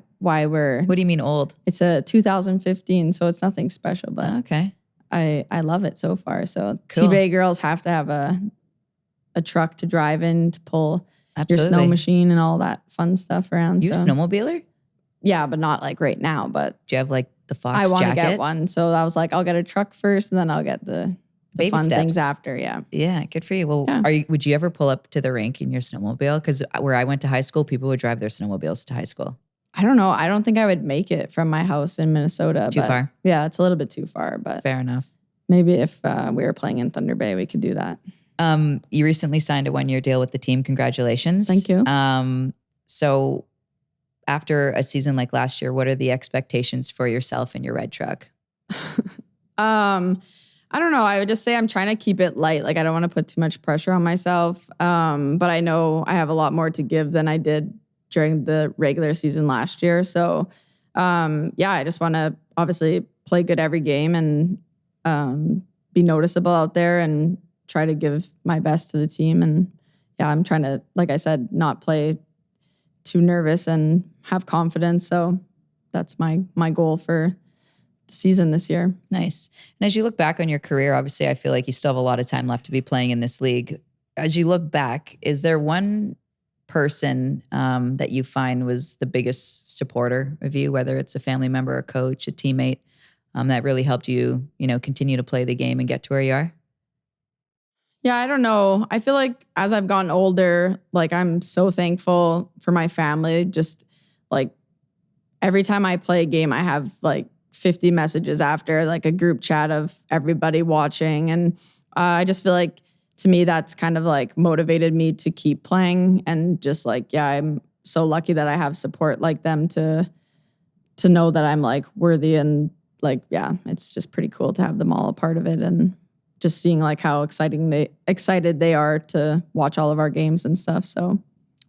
we're. What do you mean old? It's a 2015, so it's nothing special, but okay. I love it so far. So cool. T-Bay girls have to have a truck to drive in to pull your snow machine and all that fun stuff around. You a snowmobiler? Yeah, but not like right now. But do you have like the Fox I want to jacket? get one, so I was like, I'll get a truck first, and then I'll get the fun things after. Yeah, yeah, good for you. Well, would you ever pull up to the rink in your snowmobile? Because where I went to high school, people would drive their snowmobiles to high school. I don't know. I don't think I would make it from my house in Minnesota. Too far? Yeah, it's a little bit too far. But fair enough. Maybe if we were playing in Thunder Bay, we could do that. You recently signed a 1-year deal with the team. Congratulations. Thank you. So after a season like last year, what are the expectations for yourself and your red truck? I don't know. I would just say I'm trying to keep it light. Like I don't want to put too much pressure on myself. But I know I have a lot more to give than I did during the regular season last year. So I just want to obviously play good every game and be noticeable out there and try to give my best to the team. And I'm trying to, like I said, not play too nervous and have confidence. So that's my goal for the season this year. Nice. And as you look back on your career, obviously I feel like you still have a lot of time left to be playing in this league. As you look back, is there one person that you find was the biggest supporter of you, whether it's a family member, a coach, a teammate, that really helped you, continue to play the game and get to where you are? Yeah, I don't know. I feel like as I've gotten older, like I'm so thankful for my family. Just like every time I play a game, I have like 50 messages after, like a group chat of everybody watching. And I just feel like to me, that's kind of like motivated me to keep playing. And just like, I'm so lucky that I have support like them to know that I'm like worthy. And like, it's just pretty cool to have them all a part of it. And just seeing like how excited they are to watch all of our games and stuff. So,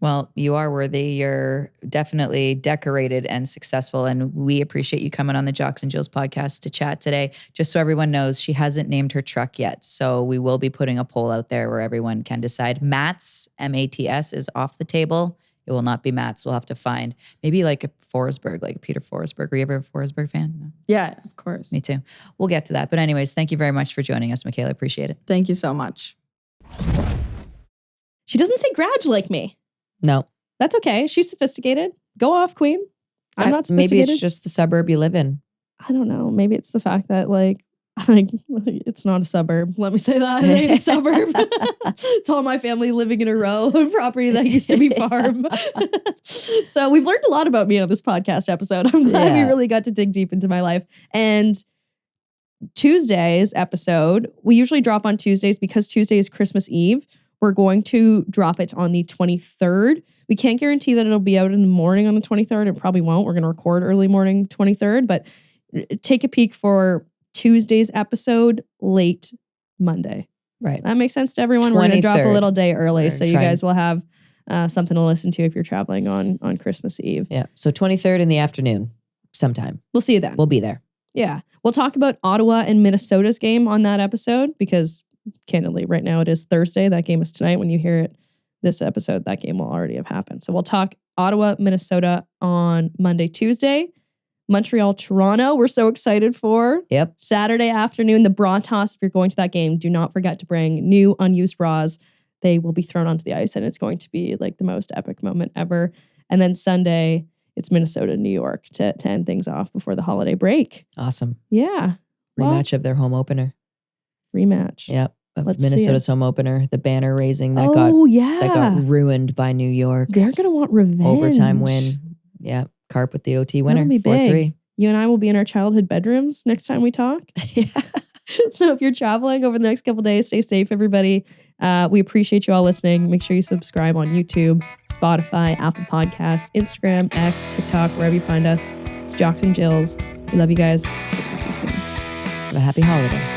well, you are worthy. You're definitely decorated and successful. And we appreciate you coming on the Jocks and Jills podcast to chat today. Just so everyone knows, she hasn't named her truck yet. So we will be putting a poll out there where everyone can decide. Matt's, M-A-T-S, is off the table. It will not be Matt's. We'll have to find maybe like a Forsberg, like a Peter Forsberg. Were you ever a Forsberg fan? No. Yeah, of course. Me too. We'll get to that. But anyways, thank you very much for joining us, Michela. Appreciate it. Thank you so much. She doesn't say grudge like me. No. That's okay. She's sophisticated. Go off, queen. I'm not sophisticated. Maybe it's just the suburb you live in. I don't know. Maybe it's the fact that like Like, it's not a suburb. Let me say that. It ain't a suburb. It's all my family living in a row of property that used to be farm. So we've learned a lot about me on this podcast episode. I'm glad we really got to dig deep into my life. And Tuesday's episode, we usually drop on Tuesdays because Tuesday is Christmas Eve. We're going to drop it on the 23rd. We can't guarantee that it'll be out in the morning on the 23rd. It probably won't. We're going to record early morning 23rd, but take a peek for Tuesday's episode late Monday. Right. That makes sense to everyone. We're going to drop a little day early, so you guys will have something to listen to if you're traveling on Christmas Eve. Yeah. So 23rd in the afternoon sometime. We'll see you then. We'll be there. Yeah. We'll talk about Ottawa and Minnesota's game on that episode because candidly, right now it is Thursday. That game is tonight. When you hear it, this episode, that game will already have happened. So we'll talk Ottawa, Minnesota on Monday, Tuesday. Montreal, Toronto, we're so excited for. Yep. Saturday afternoon, the bra toss. If you're going to that game, do not forget to bring new unused bras. They will be thrown onto the ice and it's going to be like the most epic moment ever. And then Sunday, it's Minnesota, New York to end things off before the holiday break. Awesome. Yeah. Rematch of their home opener. Rematch. Yep. Of Minnesota's home opener, the banner raising that got ruined by New York. They're going to want revenge. Overtime win. Yeah. Carp with the OT winner, 4-3. You and I will be in our childhood bedrooms next time we talk. Yeah. So if you're traveling over the next couple of days, stay safe, everybody. We appreciate you all listening. Make sure you subscribe on YouTube, Spotify, Apple Podcasts, Instagram, X, TikTok, wherever you find us. It's Jocks and Jills. We love you guys. We'll talk to you soon. Have a happy holiday.